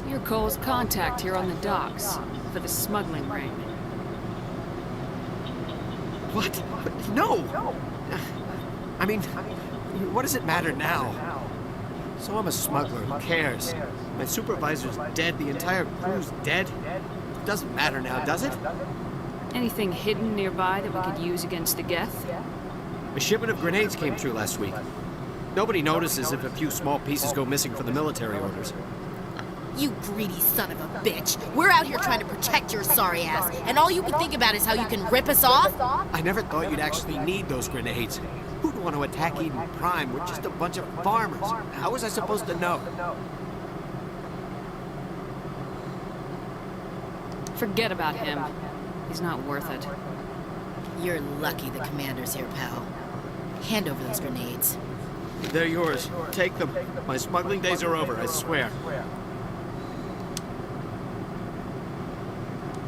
K: You're Cole's contact here on the docks for the smuggling ring.
S: What? No! I mean, what does it matter now? So I'm a smuggler, who cares? My supervisor's dead, the entire crew's dead. It doesn't matter now, does it?
K: Anything hidden nearby that we could use against the Geth?
S: A shipment of grenades came through last week. Nobody notices if a few small pieces go missing from the military orders.
Q: You greedy son of a bitch. We're out here trying to protect your sorry ass, and all you can think about is how you can rip us off?
S: I never thought you'd actually need those grenades. Who'd want to attack Eden Prime? We're just a bunch of farmers. How was I supposed to know?
K: Forget about him. He's not worth it.
Q: You're lucky the commander's here, pal. Hand over those grenades.
S: They're yours. Take them. My smuggling days are over, I swear.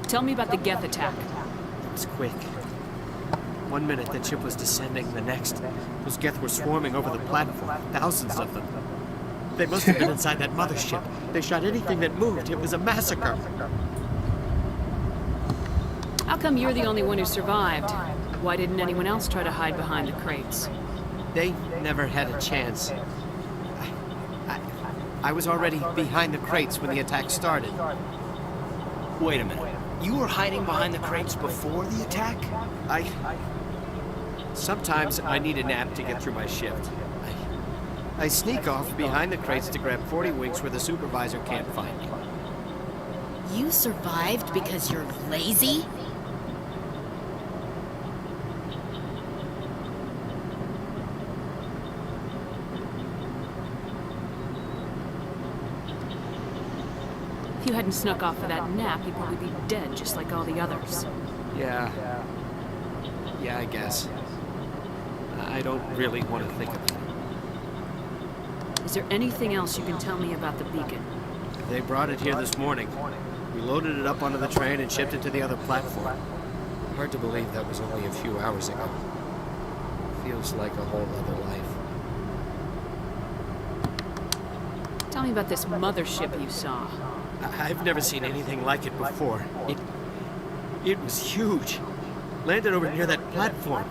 K: Tell me about the Geth attack.
S: It was quick. 1 minute the ship was descending, the next, those Geth were swarming over the platform. Thousands of them. They must have been inside that mothership. They shot anything that moved. It was a massacre.
K: How come you're the only one who survived? Why didn't anyone else try to hide behind the crates?
S: They never had a chance. I was already behind the crates when the attack started.
J: Wait a minute. You were hiding behind the crates before the attack?
S: Sometimes I need a nap to get through my shift. I sneak off behind the crates to grab 40 winks where the supervisor can't find me.
Q: You survived because you're lazy?
K: If you hadn't snuck off for that nap, you'd probably be dead just like all the others.
S: Yeah, I guess. I don't really want to think of it.
K: Is there anything else you can tell me about the beacon?
S: They brought it here this morning. We loaded it up onto the train and shipped it to the other platform. Hard to believe that was only a few hours ago. Feels like a whole other life.
K: Tell me about this mothership you saw.
S: I've never seen anything like it before. It was huge. Landed over near that platform.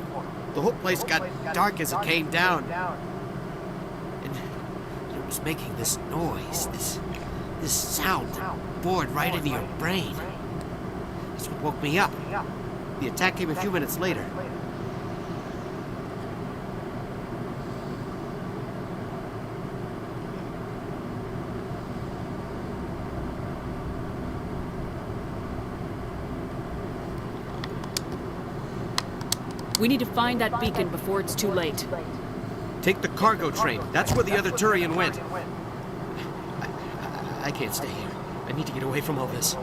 S: The whole place got dark as it came down. And it was making this noise, this sound that bored right into your brain. That's what woke me up. The attack came a few minutes later.
K: We need to find that beacon before it's too late.
S: Take the cargo train. That's where the other Turian went. I can't stay here. I need to get away from all this.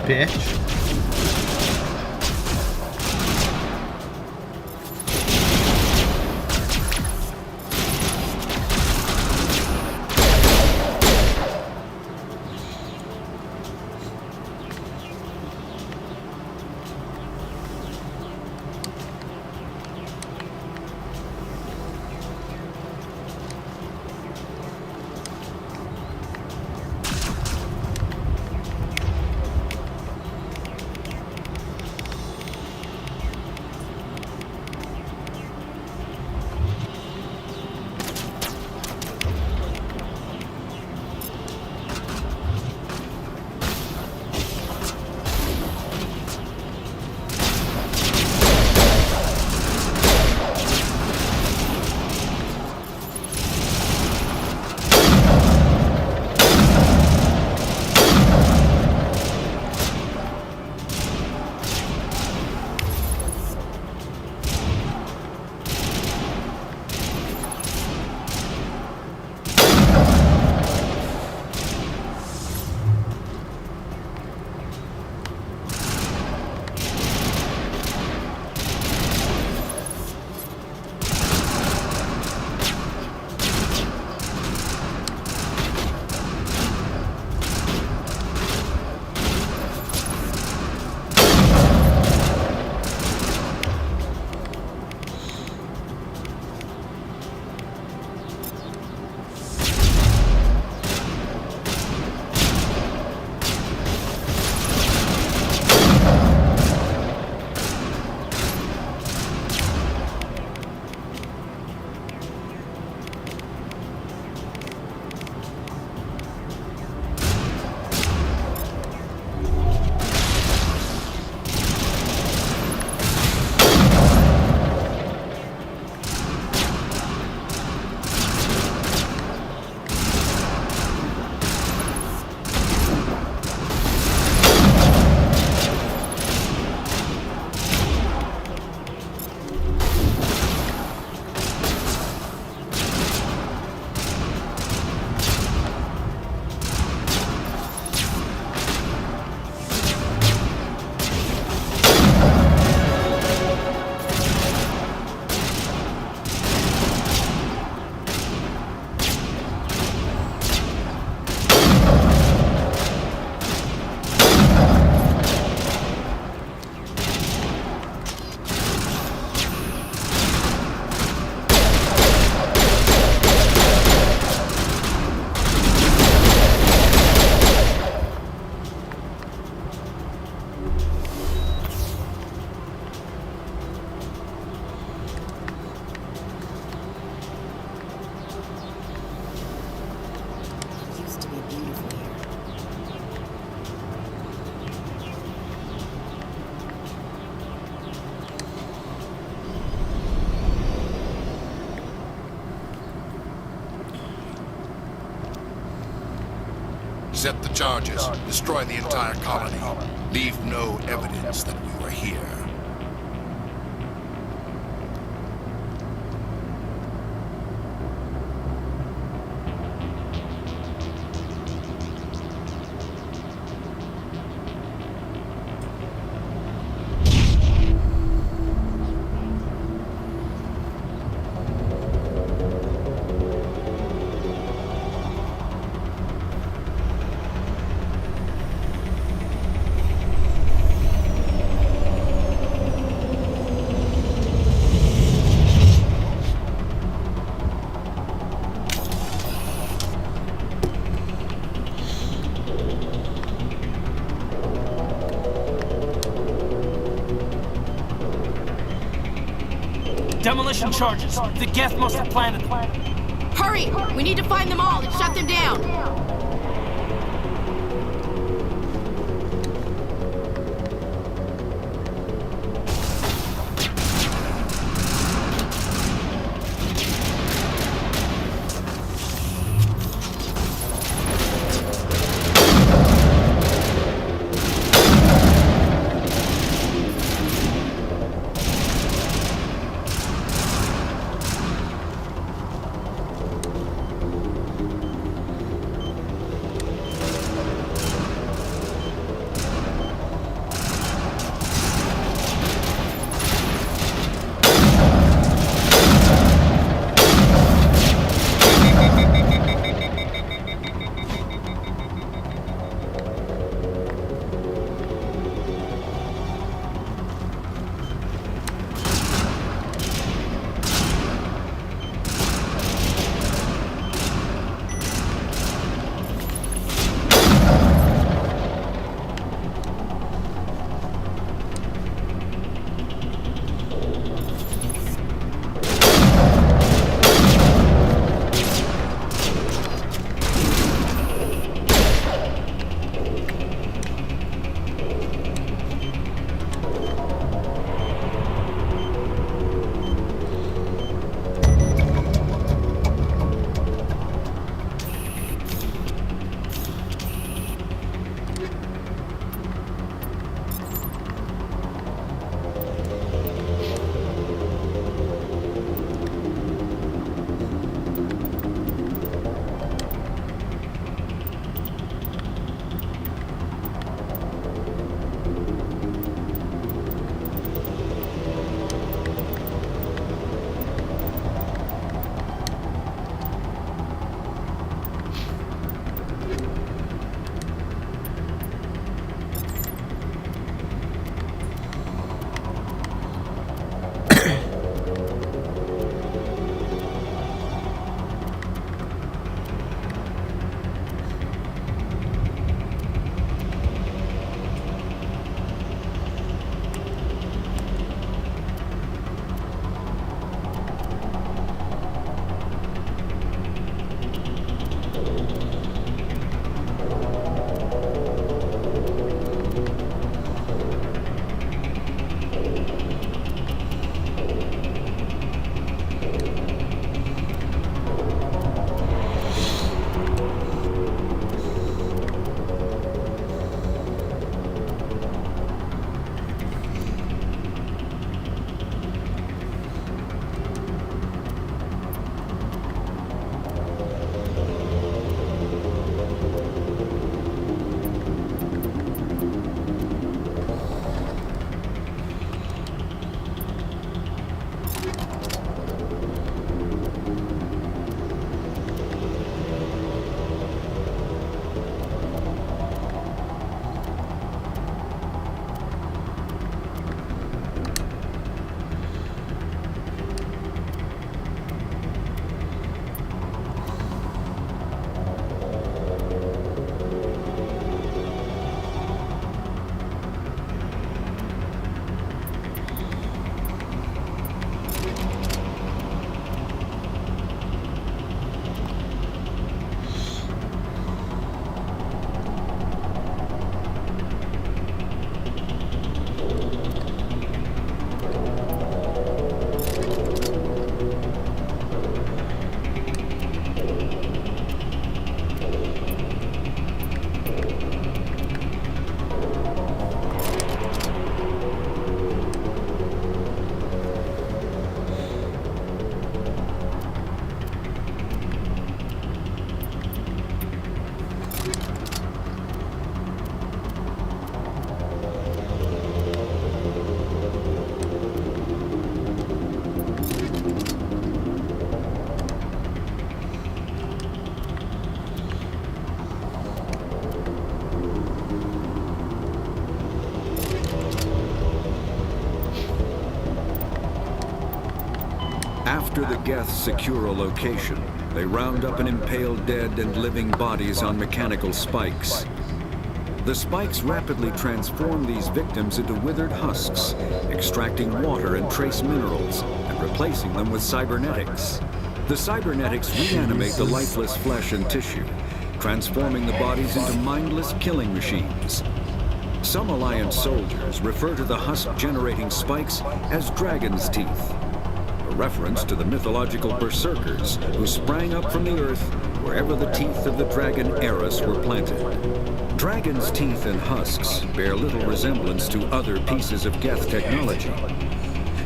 B: Bitch.
D: Set the charges. Destroy the entire colony. Leave no evidence that we were here.
J: Demolition charges. The Geth must have planted them.
Q: Hurry! We need to find them all and shut them down!
R: After the Geths secure a location, they round up and impale dead and living bodies on mechanical spikes. The spikes rapidly transform these victims into withered husks, extracting water and trace minerals, and replacing them with cybernetics. The cybernetics reanimate the lifeless flesh and tissue, transforming the bodies into mindless killing machines. Some Alliance soldiers refer to the husk-generating spikes as Dragon's Teeth, a reference to the mythological berserkers who sprang up from the earth wherever the teeth of the dragon Eris were planted. Dragon's teeth and husks bear little resemblance to other pieces of Geth technology.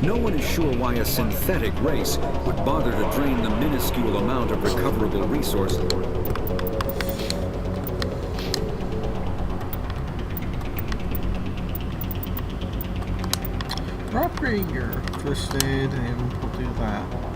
R: No one is sure why a synthetic race would bother to drain the minuscule amount of recoverable resources.
B: Upgrade your first aid, and we'll do that.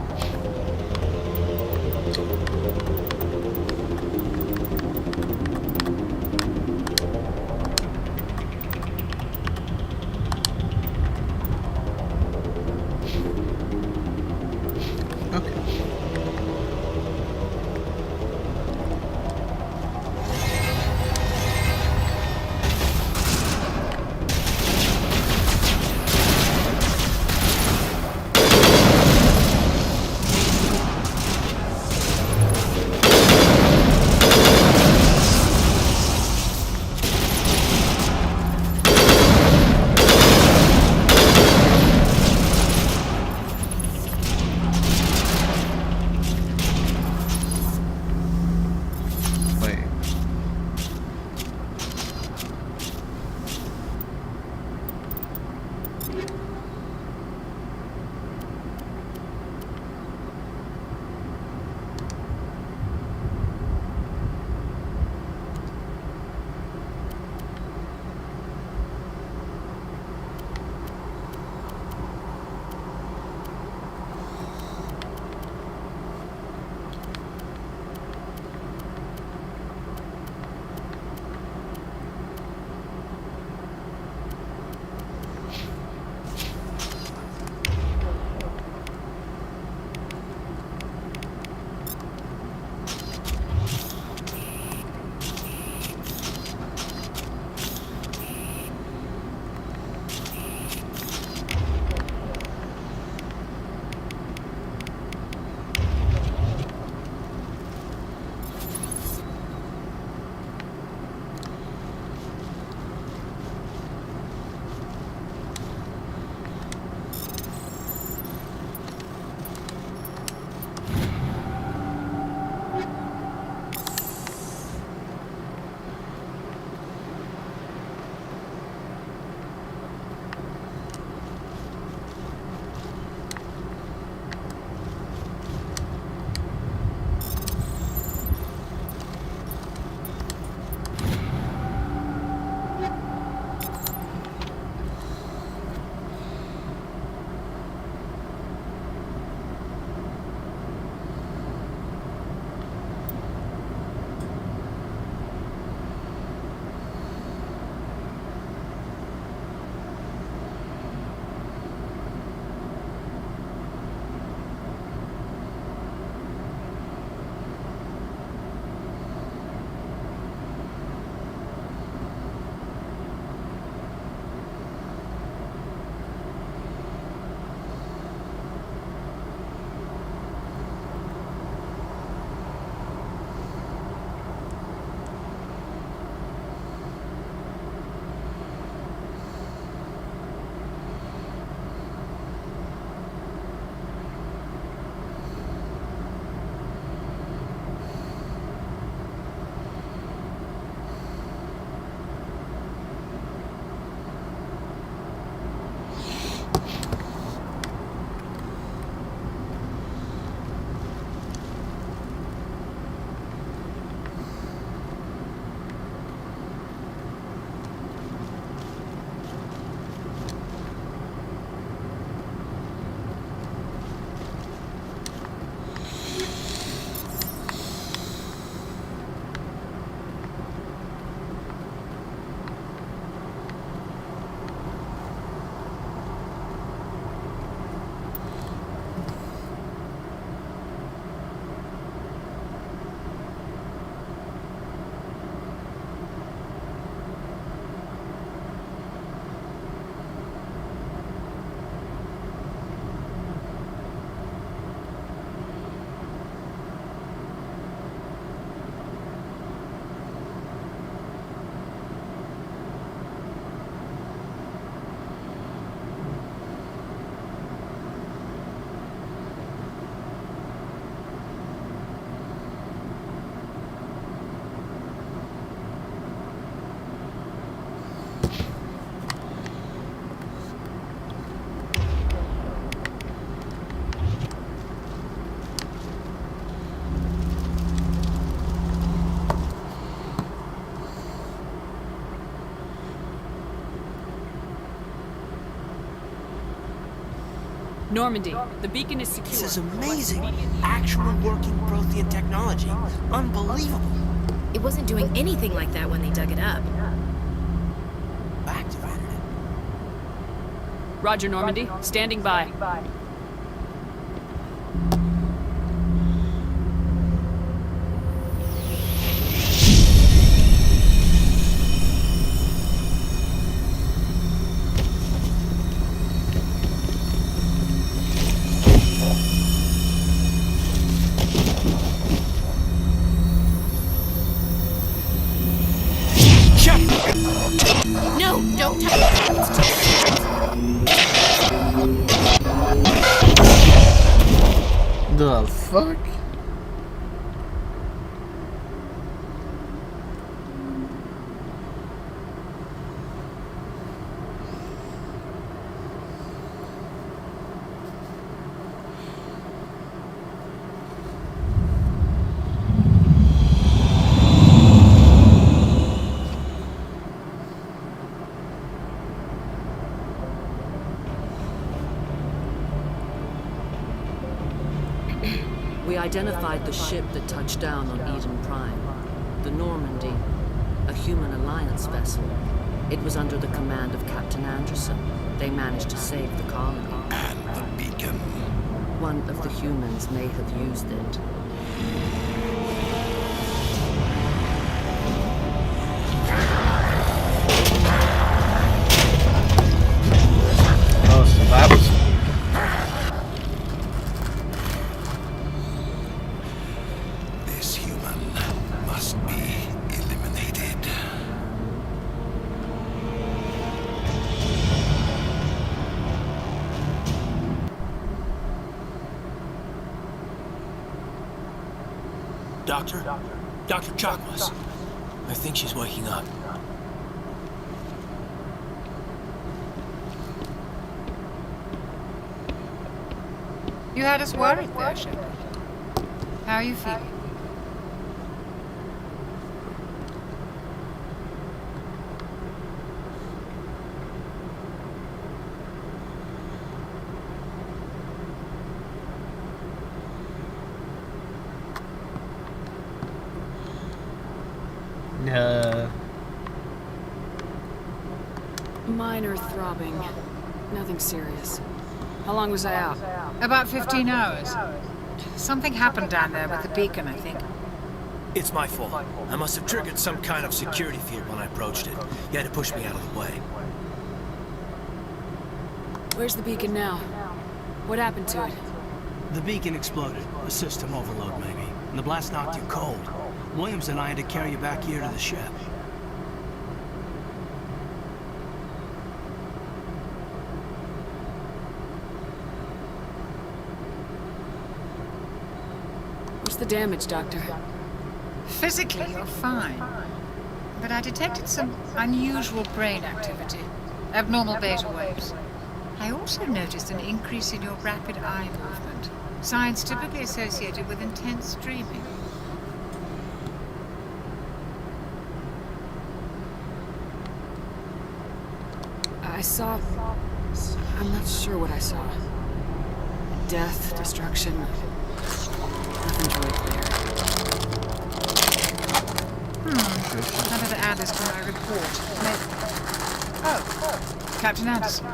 K: Normandy, the beacon is secure.
J: This is amazing. Actual working Prothean technology. Unbelievable.
Q: It wasn't doing anything like that when they dug it up.
J: Activated it.
K: Roger, Normandy. Standing by.
T: No, don't touch it. It's too
B: The fuck?
C: We identified the ship that touched down on Eden Prime. The Normandy, a human alliance vessel. It was under the command of Captain Anderson. They managed to save the colony.
F: And the beacon.
C: One of the humans may have used it.
B: Oh, so that was...
F: This human must be eliminated.
S: Doctor? Dr. Chakwas. I think she's waking up.
O: You had us worried there, Shepard. How are you feeling?
K: Minor throbbing. Nothing serious. How long was I out?
O: About 15 hours. Something happened down there with the beacon, I think.
S: It's my fault. I must have triggered some kind of security field when I approached it. You had to push me out of the way.
K: Where's the beacon now? What happened to it?
J: The beacon exploded. A system overload, maybe. And the blast knocked you cold. Williams and I had to carry you back here to the ship.
K: What's the damage, Doctor?
O: Physically, you're fine. But I detected some unusual brain activity. Abnormal beta waves. I also noticed an increase in your rapid eye movement. Signs typically associated with intense dreaming.
K: I saw... I'm not sure what I saw. Death, destruction... Nothing's really clear.
O: I better add this to my report. Oh, Captain Anderson.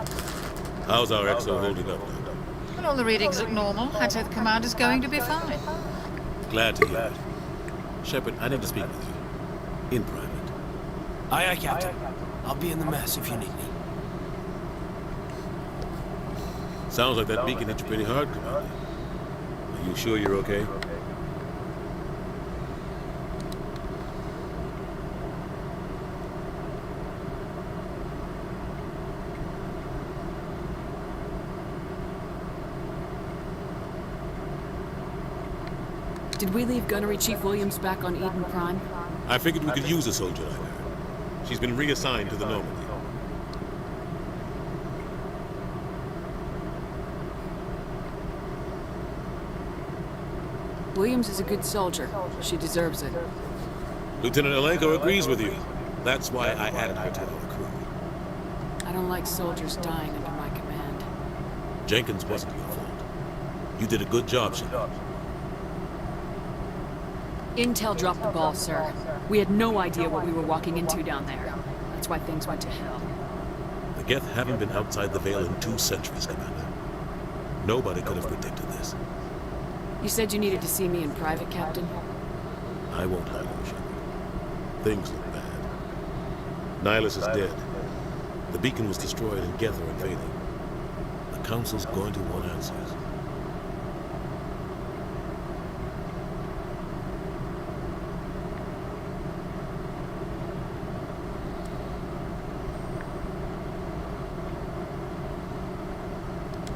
E: How's our EXO holding up, Doctor?
O: Well, all the readings look normal. I'd say the commander's going to be fine.
E: Glad to hear it. Shepard, I need to speak with you. In private.
S: Aye, aye, Captain. I'll be in the mess if you need me.
E: Sounds like that beacon hit you pretty hard, Commander. Are you sure you're okay?
K: Did we leave Gunnery Chief Williams back on Eden Prime?
E: I figured we could use a soldier like her. She's been reassigned to the Normandy.
K: Williams is a good soldier. She deserves it.
E: Lieutenant Alenko agrees with you. That's why I added her to our crew.
K: I don't like soldiers dying under my command.
E: Jenkins wasn't your fault. You did a good job, Shepard.
K: Intel dropped the ball, sir. We had no idea what we were walking into down there. That's why things went to hell.
E: The Geth haven't been outside the Veil in 2 centuries, Commander. Nobody could have predicted this.
K: You said you needed to see me in private, Captain?
E: I won't lie to you, Shepard. Things look bad. Nihilus is dead. The beacon was destroyed and Geth are invading. The Council's going to want answers.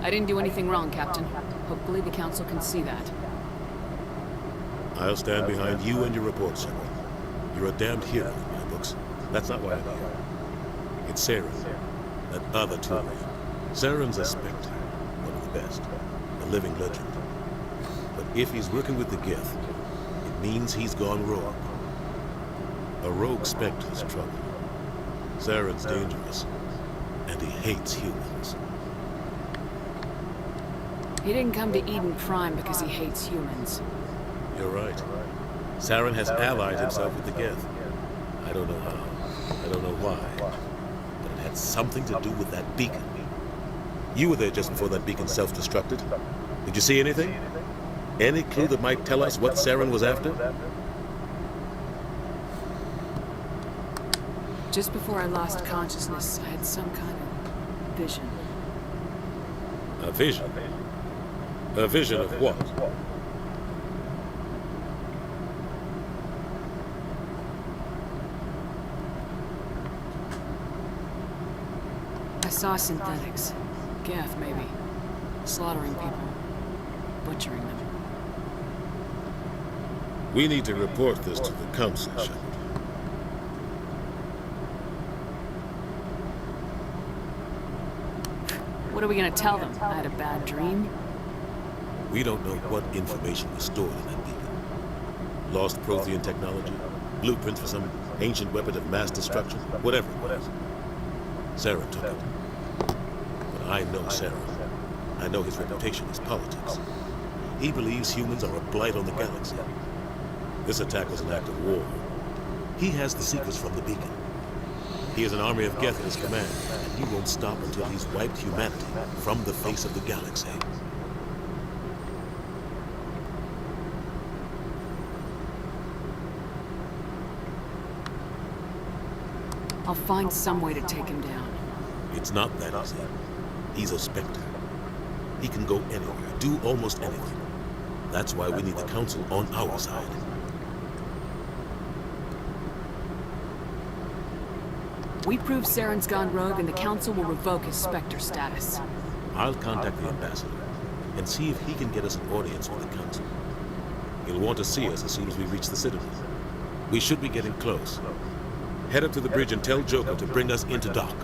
K: I didn't do anything wrong, Captain. Hopefully the Council can see that.
E: I'll stand behind you and your report, Shepard. You're a damned hero in my books. That's not why I'm here. It's Saren, that other Turian. Saren's a Spectre, one of the best, a living legend. But if he's working with the Geth, it means he's gone rogue. A rogue Spectre's trouble. Saren's dangerous, and he hates humans.
K: He didn't come to Eden Prime because he hates humans.
E: You're right. Saren has allied himself with the Geth. I don't know how. I don't know why. But it had something to do with that beacon. You were there just before that beacon self-destructed. Did you see anything? Any clue that might tell us what Saren was after?
K: Just before I lost consciousness, I had some kind of vision.
E: A vision? A vision of what?
K: I saw synthetics. Geth, maybe. Slaughtering people. Butchering them.
E: We need to report this to the Council, Shepard.
K: What are we gonna tell them? I had a bad dream?
E: We don't know what information was stored in that beacon. Lost Prothean technology, blueprints for some ancient weapon of mass destruction, whatever it was. Saren took it. But I know Saren. I know his reputation is politics. He believes humans are a blight on the galaxy. This attack was an act of war. He has the secrets from the beacon. He has an army of Geth at his command, and he won't stop until he's wiped humanity from the face of the galaxy.
K: I'll find some way to take him down.
E: It's not that easy. He's a Spectre. He can go anywhere, do almost anything. That's why we need the Council on our side.
K: We prove Saren's gone rogue and the Council will revoke his Spectre status.
E: I'll contact the ambassador and see if he can get us an audience with the Council. He'll want to see us as soon as we reach the Citadel. We should be getting close. Head up to the bridge and tell Joker to bring us into dock.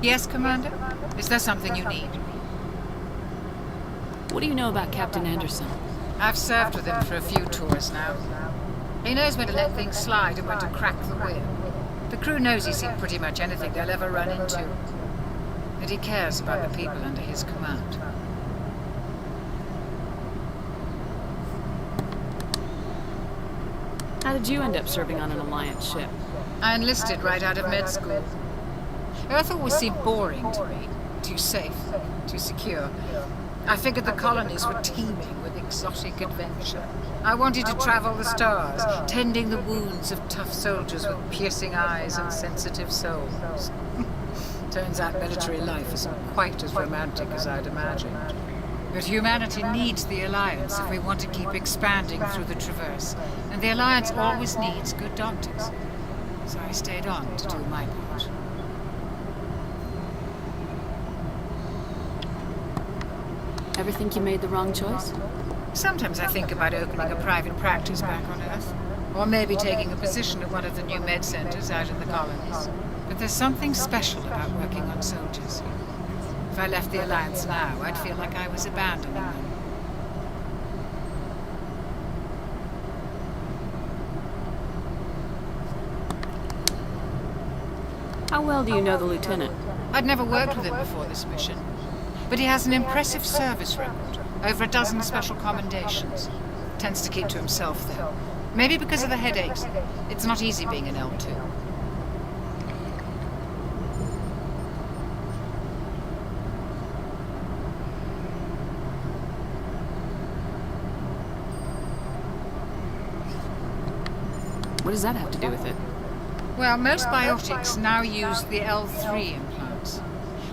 O: Yes, Commander? Is there something you need?
K: What do you know about Captain Anderson?
O: I've served with him for a few tours now. He knows when to let things slide and when to crack the whip. The crew knows he's seen pretty much anything they'll ever run into. And he cares about the people under his command.
K: How did you end up serving on an Alliance ship?
O: I enlisted right out of med school. Earth always seemed boring to me. Too safe, too secure. I figured the colonies were teeming with exotic adventure. I wanted to travel the stars, tending the wounds of tough soldiers with piercing eyes and sensitive souls. Turns out military life isn't quite as romantic as I'd imagined. But humanity needs the Alliance if we want to keep expanding through the Traverse. And the Alliance always needs good doctors. So I stayed on to do my part.
K: Ever think you made the wrong choice?
O: Sometimes I think about opening a private practice back on Earth. Or maybe taking a position at one of the new med centers out in the colonies. But there's something special about working on soldiers. If I left the Alliance now, I'd feel like I was abandoning them.
K: How well do you know the Lieutenant?
O: I'd never worked with him before this mission. But he has an impressive service record. Over a dozen special commendations. Tends to keep to himself, though. Maybe because of the headaches. It's not easy being an L2.
K: What does that have to do with it?
O: Well, most biotics now use the L3 implants.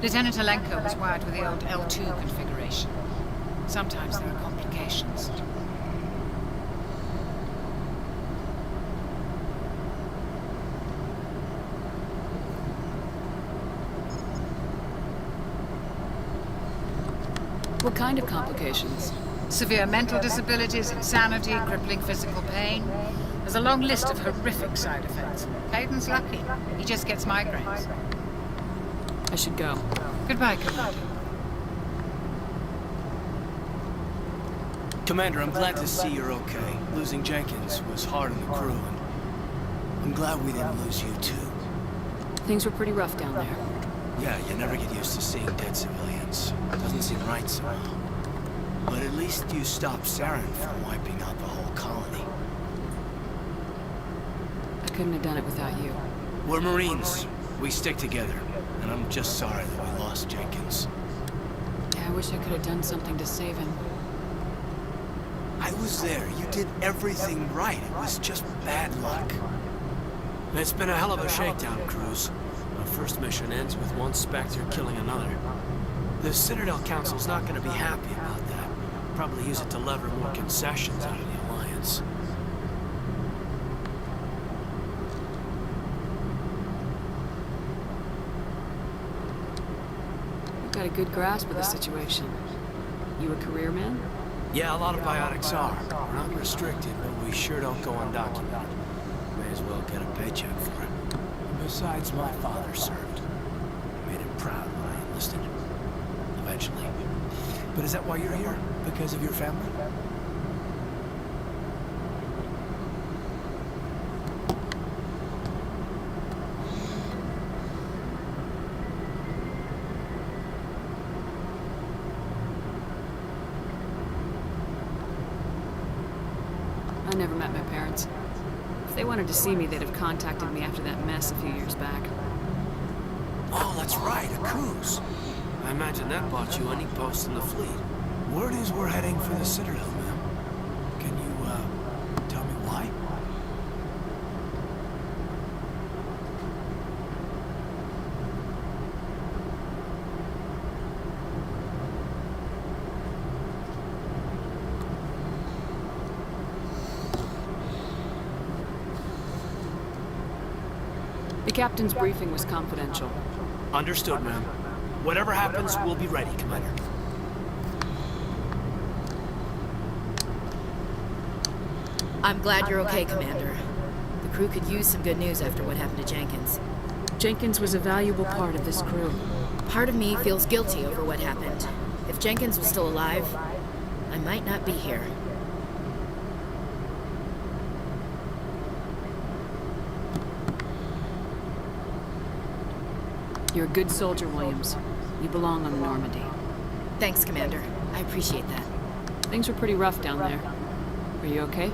O: Lieutenant Alenko was wired with the old L2 configuration. Sometimes there are complications.
K: What kind of complications?
O: Severe mental disabilities, insanity, crippling physical pain. There's a long list of horrific side effects. Hayden's lucky. He just gets migraines.
K: I should go.
O: Goodbye, Commander.
S: Commander, I'm glad to see you're okay. Losing Jenkins was hard on the crew, and I'm glad we didn't lose you, too.
K: Things were pretty rough down there.
S: Yeah, you never get used to seeing dead civilians. Doesn't seem right somehow. But at least you stopped Saren from wiping out the whole colony.
K: I couldn't have done it without you.
S: We're Marines. We stick together. And I'm just sorry that we lost Jenkins.
K: Yeah, I wish I could have done something to save him.
S: I was there. You did everything right. It was just bad luck.
G: It's been a hell of a shakedown, Cruz. Our first mission ends with one Spectre killing another. The Citadel Council's not going to be happy about that. Probably use it to lever more concessions out of the Alliance.
K: You've got a good grasp of the situation. You a career man?
G: Yeah, a lot of biotics are. We're not restricted, but we sure don't go undocumented. May as well get a paycheck for it. Besides, my father served. Made him proud when I enlisted. Eventually. But is that why you're here? Because of your family?
K: I never met my parents. If they wanted to see me, they'd have contacted me after that mess a few years back.
G: Oh, that's right, a cruise. I imagine that bought you any post in the fleet. Word is we're heading for the Citadel, ma'am. Can you, tell me why?
K: The captain's briefing was confidential.
G: Understood, ma'am. Whatever happens, we'll be ready, Commander.
Q: I'm glad you're okay, Commander. The crew could use some good news after what happened to Jenkins.
K: Jenkins was a valuable part of this crew.
Q: Part of me feels guilty over what happened. If Jenkins was still alive, I might not be here.
K: You're a good soldier, Williams. You belong on the Normandy.
Q: Thanks, Commander. I appreciate that.
K: Things were pretty rough down there. Are you okay?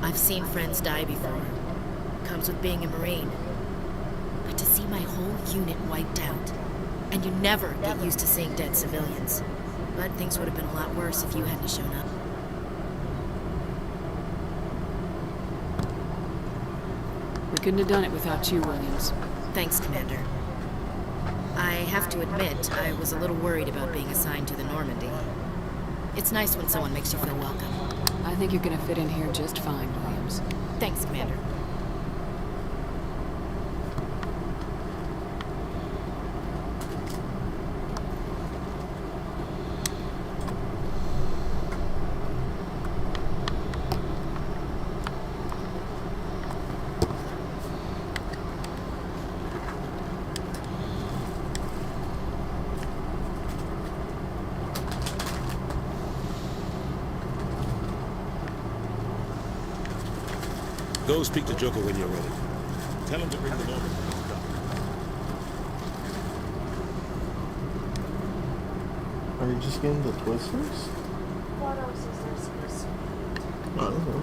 Q: I've seen friends die before. Comes with being a Marine. But to see my whole unit wiped out, And you never get used to seeing dead civilians. But things would have been a lot worse if you hadn't shown up.
K: We couldn't have done it without you, Williams.
Q: Thanks, Commander. I have to admit, I was a little worried about being assigned to the Normandy. It's nice when someone makes you feel welcome.
K: I think you're gonna fit in here just fine, Williams.
Q: Thanks, Commander.
E: Go speak to Joker when you're ready. Tell him to bring the Norman.
B: Are you just getting the twisters?
A: What else is there supposed to be?
B: I don't know.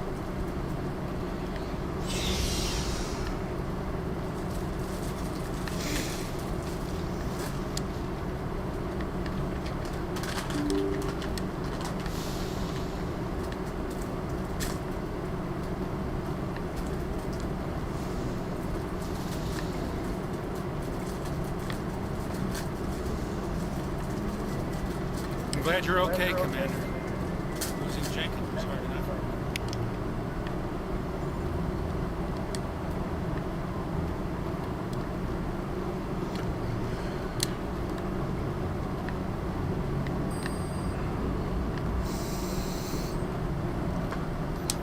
M: I'm glad you're okay, Commander. Losing Jenkins was hard enough.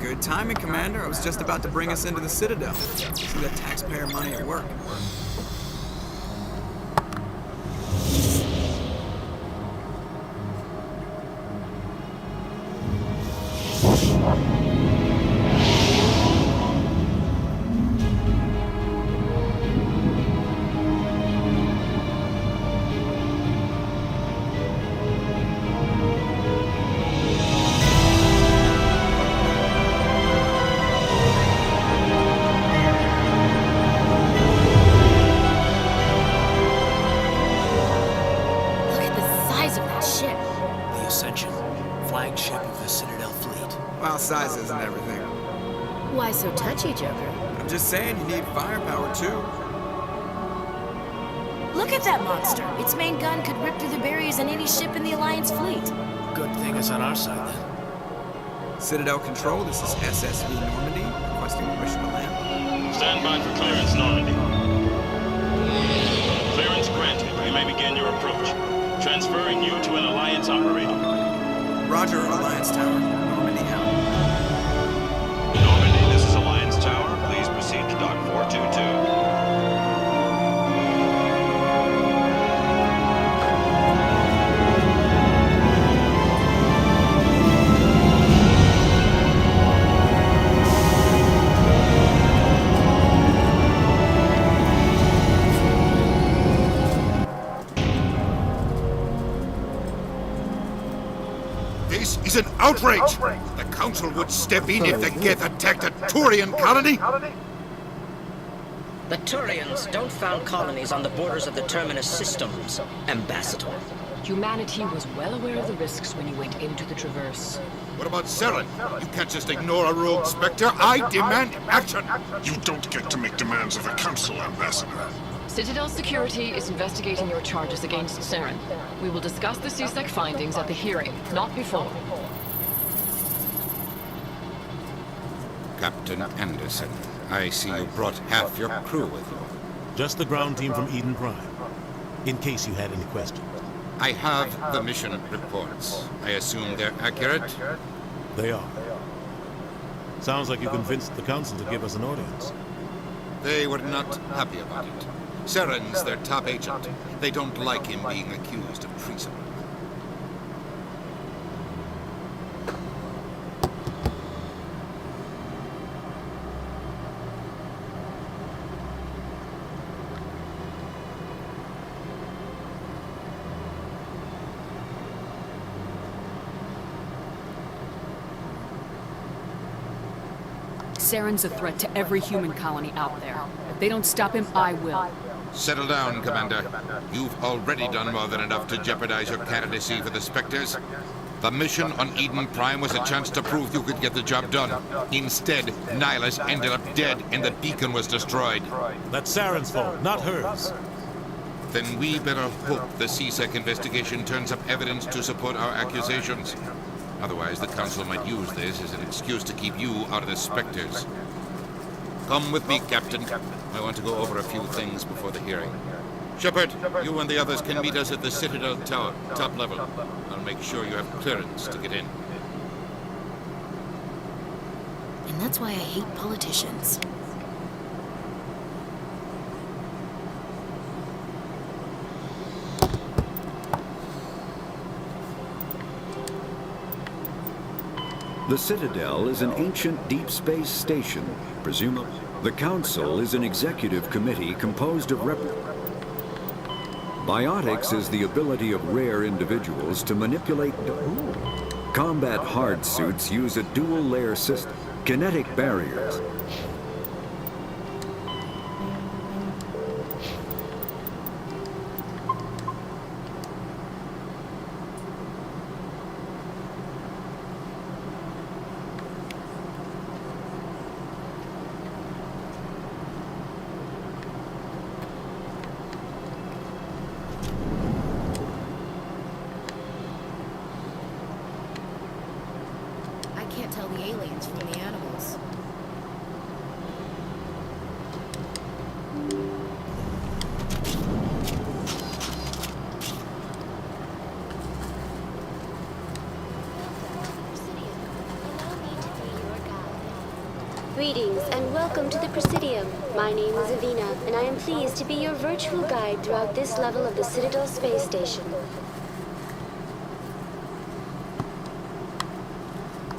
H: Good timing, Commander. I was just about to bring us into the Citadel. See that taxpayer money at work. Size isn't everything.
Q: Why so touchy, Joker?
H: I'm just saying you need firepower, too.
Q: Look at that monster! Its main gun could rip through the barriers in any ship in the Alliance fleet.
G: Good thing it's on our side, then.
H: Citadel Control, this is SSV Normandy, requesting permission to land.
V: Stand by for clearance, Normandy. Clearance granted. You may begin your approach. Transferring you to an Alliance operator.
H: Roger, Alliance Tower. Normandy out.
V: Normandy, this is Alliance Tower. Please proceed to Dock 422.
D: This is an outrage! The Council would step in if the Geth attacked a Turian colony!
W: The Turians don't found colonies on the borders of the Terminus systems, Ambassador.
K: Humanity was well aware of the risks when you went into the Traverse.
D: What about Saren? You can't just ignore a rogue Spectre. I demand action!
X: You don't get to make demands of the Council, Ambassador.
K: Citadel Security is investigating your charges against Saren. We will discuss the CSEC findings at the hearing, not before.
D: Captain Anderson, I see you brought half your crew with you.
E: Just the ground team from Eden Prime, in case you had any questions.
D: I have the mission reports. I assume they're accurate?
E: They are. Sounds like you convinced the Council to give us an audience.
D: They were not happy about it. Saren's their top agent. They don't like him being accused of treason.
K: Saren's a threat to every human colony out there. If they don't stop him, I will.
D: Settle down, Commander. You've already done more than enough to jeopardize your candidacy for the Spectres. The mission on Eden Prime was a chance to prove you could get the job done. Instead, Nihilus ended up dead and the beacon was destroyed.
E: That's Saren's fault, not hers.
D: Then we better hope the CSEC investigation turns up evidence to support our accusations. Otherwise, the Council might use this as an excuse to keep you out of the Spectres. Come with me, Captain. I want to go over a few things before the hearing. Shepard, you and the others can meet us at the Citadel Tower, top level. I'll make sure you have clearance to get in.
Q: And that's why I hate politicians.
R: The Citadel is an ancient deep space station, presumably. The Council is an executive committee composed of Biotics is the ability of rare individuals to manipulate. Combat hard suits use a dual-layer system. Kinetic barriers.
Q: Tell the aliens from the animals.
A: Greetings and welcome to the Presidium. My name is Avina, and I am pleased to be your virtual guide throughout this level of the Citadel Space Station.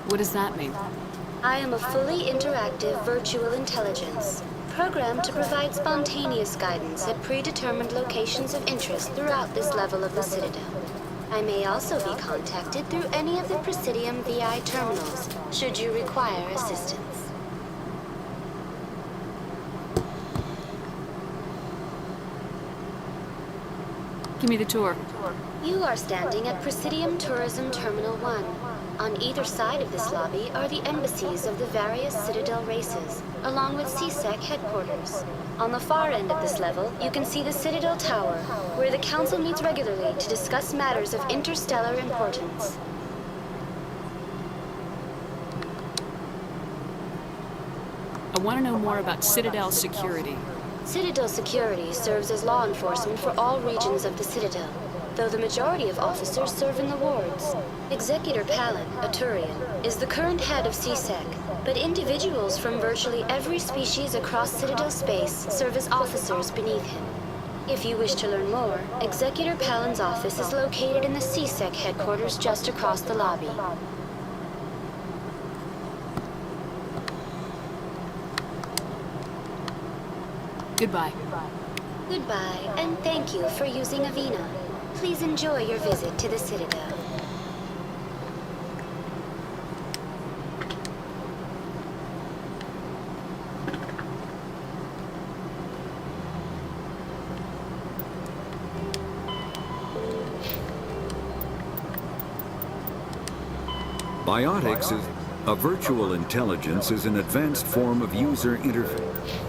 K: What does that mean?
A: I am a fully interactive virtual intelligence, programmed to provide spontaneous guidance at predetermined locations of interest throughout this level of the Citadel. I may also be contacted through any of the Presidium VI terminals, should you require assistance.
K: Give me the tour.
A: You are standing at Presidium Tourism Terminal 1. On either side of this lobby are the embassies of the various Citadel races, along with CSEC headquarters. On the far end of this level, you can see the Citadel Tower, where the Council meets regularly to discuss matters of interstellar importance.
K: I want to know more about Citadel security.
A: Citadel security serves as law enforcement for all regions of the Citadel, though the majority of officers serve in the wards. Executor Palin, a Turian, is the current head of CSEC, but individuals from virtually every species across Citadel space serve as officers beneath him. If you wish to learn more, Executor Palin's office is located in the CSEC headquarters just across the lobby.
K: Goodbye.
A: Goodbye, and thank you for using Avina. Please enjoy your visit to the Citadel.
R: Biotics is a virtual intelligence is an advanced form of user interface.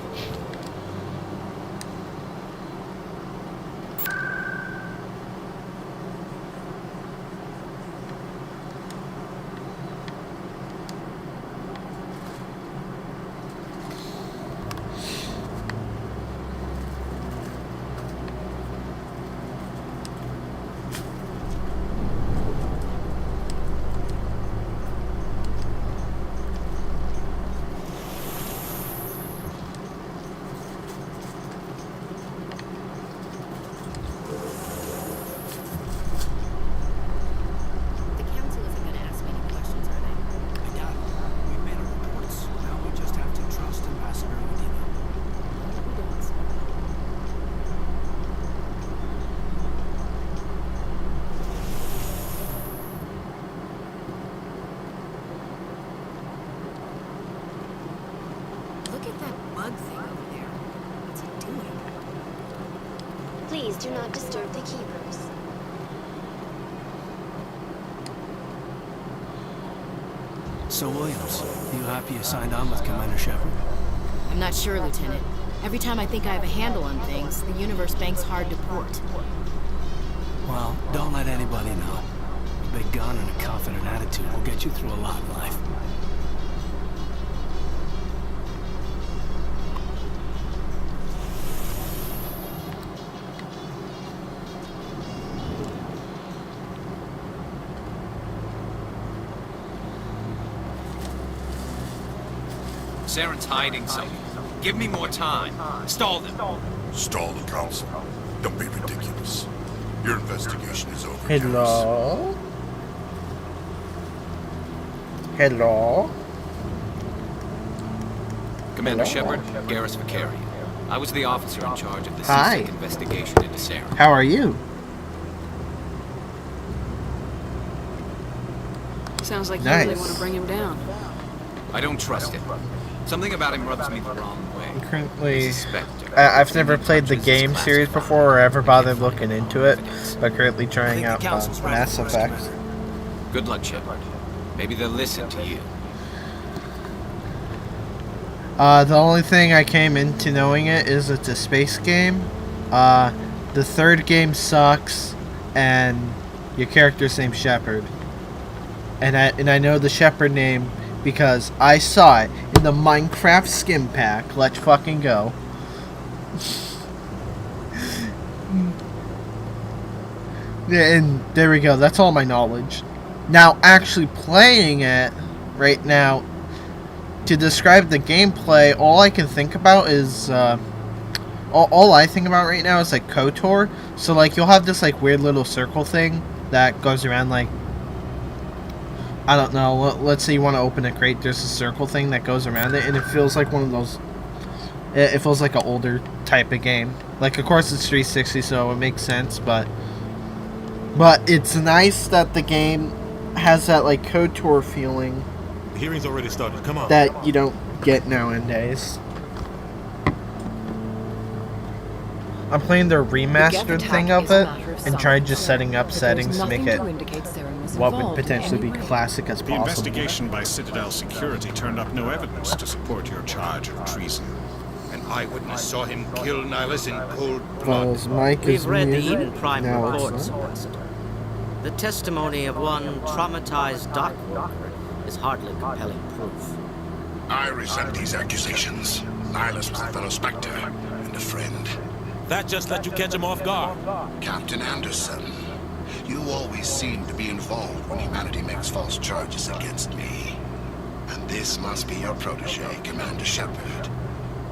A: Please do not disturb the keepers.
G: So, Williams, you happy you signed on with Commander Shepard?
Q: I'm not sure, Lieutenant. Every time I think I have a handle on things, the universe banks hard to port.
G: Well, don't let anybody know. A big gun and a confident attitude will get you through a lot in life.
I: Saren's hiding something. Give me more time. Stall them.
X: Stall the council. Don't be ridiculous. Your investigation is over.
B: Hello? Hello?
I: Commander
B: Hello?
I: Shepard, Garrus Vakarian. I was the officer in charge of the
B: Hi.
I: CSEC investigation into Saren.
B: How are you?
K: Sounds like
B: Nice.
K: you really want to bring him down.
I: I don't trust him. Something about him rubs me the wrong way.
B: Currently, I've never played the game series before or ever bothered looking into it, but currently trying out Mass Effect.
I: Good luck, Shepard. Maybe they'll listen to you.
B: The only thing I came into knowing it is it's a space game. The third game sucks, and your character's named Shepard. And I know the Shepard name because I saw it in the Minecraft skim pack. Let's fucking go. Yeah, and there we go. That's all my knowledge. Now, actually playing it right now, to describe the gameplay, all I can think about is, all I think about right now is, like, KOTOR. So, like, you'll have this, like, weird little circle thing that goes around, like, I don't know, let's say you want to open a crate, there's a circle thing that goes around it, and it feels like one of those, it feels like an older type of game. Like, of course it's 360, so it makes sense, but it's nice that the game has that, like, KOTOR feeling.
E: The hearing's already started, come on.
B: That you don't get nowadays. I'm playing the remastered thing of it, and tried just setting up settings to make it what would potentially be classic as
X: The
B: possible.
X: investigation by Citadel Security turned up no evidence to support your charge of treason.
D: An eyewitness saw him kill Nihilus in cold
B: Well, his mic is
W: We've read the
B: muted.
W: Eden Prime
B: No, it's
W: reports,
B: not.
W: Ambassador. The testimony of one traumatized Darkwalker is hardly compelling proof.
X: I resent these accusations. Nihilus was a fellow Spectre and a friend.
E: That just let you catch him off guard.
X: Captain Anderson, you always seem to be involved when humanity makes false charges against me. And this must be your protege, Commander Shepard,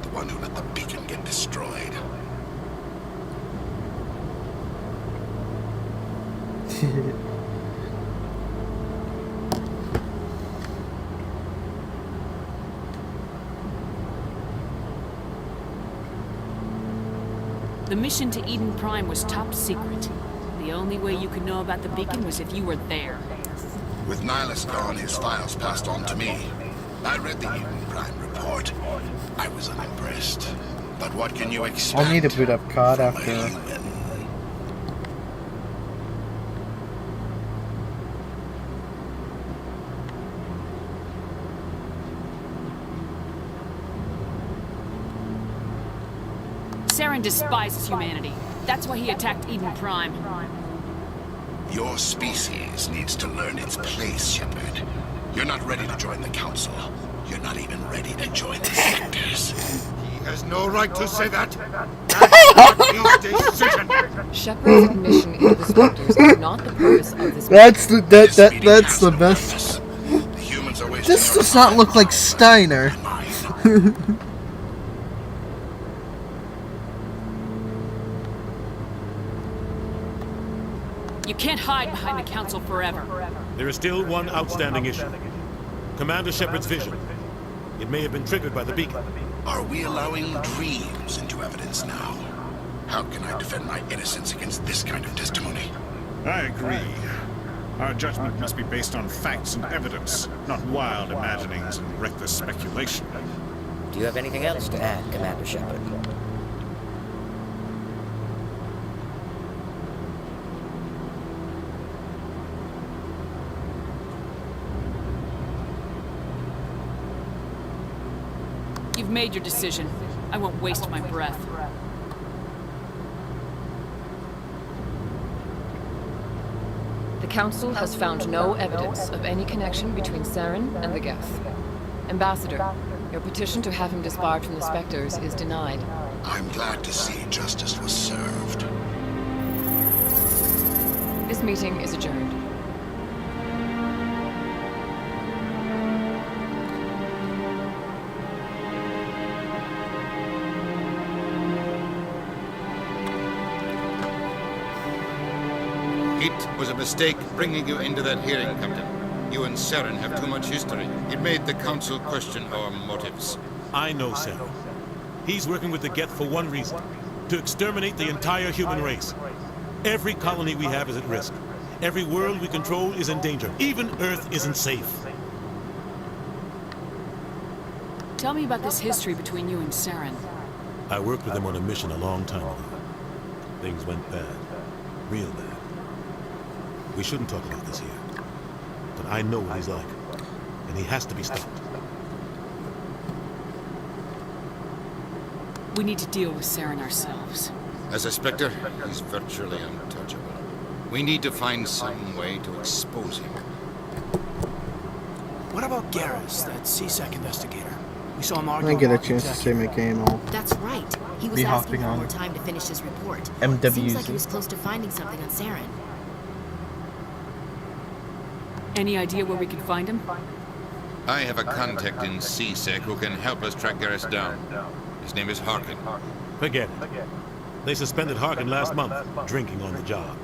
X: the one who let the beacon get destroyed.
K: The mission to Eden Prime was top secret. The only way you could know about the beacon was if you were there.
X: With Nihilus gone, his files passed on to me. I read the Eden Prime report. I was unimpressed. But what can you expect?
B: I'll need a boot up COD after.
K: Saren despises humanity. That's why he attacked Eden Prime.
X: Your species needs to learn its place, Shepard. You're not ready to join the Council. You're not even ready to join the Sectors.
D: He has no right to say that. That's not his decision.
K: Shepard's admission into the Spectres is not the purpose of this.
B: That's the that's the best. This does not look like Steiner.
K: You can't hide behind the Council forever.
E: There is still one outstanding issue. Commander Shepard's vision. It may have been triggered by the beacon.
X: Are we allowing dreams into evidence now? How can I defend my innocence against this kind of testimony?
L: I agree. Our judgment must be based on facts and evidence, not wild imaginings and reckless speculation.
W: Do you have anything else to add, Commander Shepard?
K: You've made your decision. I won't waste my breath.
N: The Council has found no evidence of any connection between Saren and the Geth. Ambassador, your petition to have him disbarred from the Spectres is denied.
X: I'm glad to see justice was served.
N: This meeting is adjourned.
D: It was a mistake bringing you into that hearing, Captain. You and Saren have too much history. It made the Council question our motives.
E: I know Saren. He's working with the Geth for one reason: to exterminate the entire human race. Every colony we have is at risk. Every world we control is in danger. Even Earth isn't safe.
K: Tell me about this history between you and Saren.
E: I worked with him on a mission a long time ago. Things went bad. Real bad. We shouldn't talk about this here. But I know what he's like. And he has to be stopped.
K: We need to deal with Saren ourselves.
D: As a Spectre, he's virtually untouchable. We need to find some way to expose him.
J: What about Garrus, that CSEC investigator? We saw him
B: I
J: arguing.
B: get a chance to say my game. I'll
Q: That's right. He was
B: be
Q: asking
B: hopping
Q: for
B: on
Q: more time to finish his report.
B: MWZ.
Q: Seems like he was close to finding something on Saren.
K: Any idea where we can find him?
D: I have a contact in CSEC who can help us track Garrus down. His name is Harkin.
E: Forget it. They suspended Harkin last month, drinking on the job.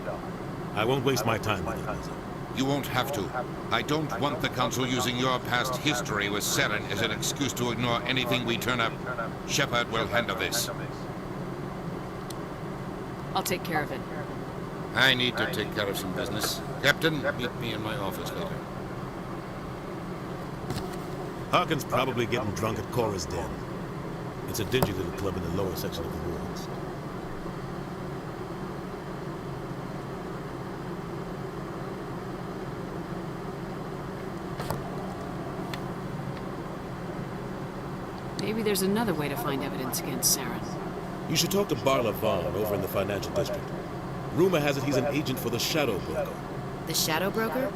E: I won't waste my time with him.
D: You won't have to. I don't want the Council using your past history with Saren as an excuse to ignore anything we turn up. Shepard will handle this.
K: I'll take care of it.
D: I need to take care of some business. Captain, meet me in my office later.
E: Harkin's probably getting drunk at Cora's Den. It's a dingy little club in the lower section of the walls.
K: Maybe there's another way to find evidence against Saren.
E: You should talk to Barla Vaughn over in the financial district. Rumor has it he's an agent for the Shadow Broker.
Q: The Shadow Broker?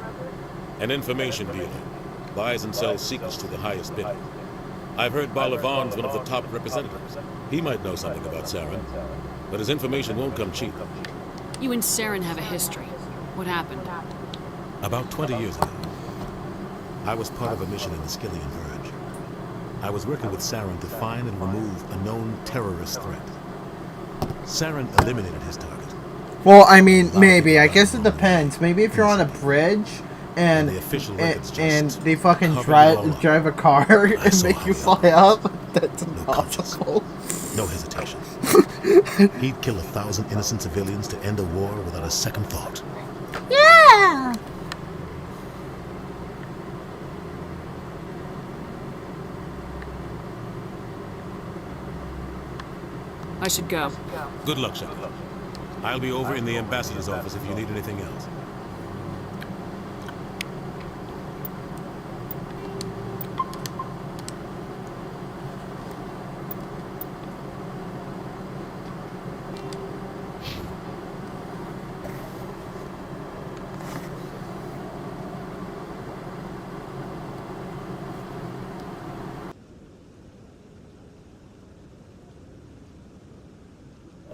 E: An information dealer. Buys and sells secrets to the highest bidder. I've heard Barla Vaughn's one of the top representatives. He might know something about Saren, but his information won't come cheap.
K: You and Saren have a history. What happened?
E: About 20 years ago, I was part of a mission in the Skillian Verge. I was working with Saren to find and remove a known terrorist threat. Saren eliminated his target.
B: Well, I mean, maybe. I guess it depends. Maybe if you're on a bridge and they fucking drive a car and make you fly up, that's impossible.
E: No hesitation. He'd kill 1,000 innocent civilians to end a war without a second thought.
B: Yeah!
K: I should go.
E: Good luck, Shepard. I'll be over in the ambassador's office if you need anything else.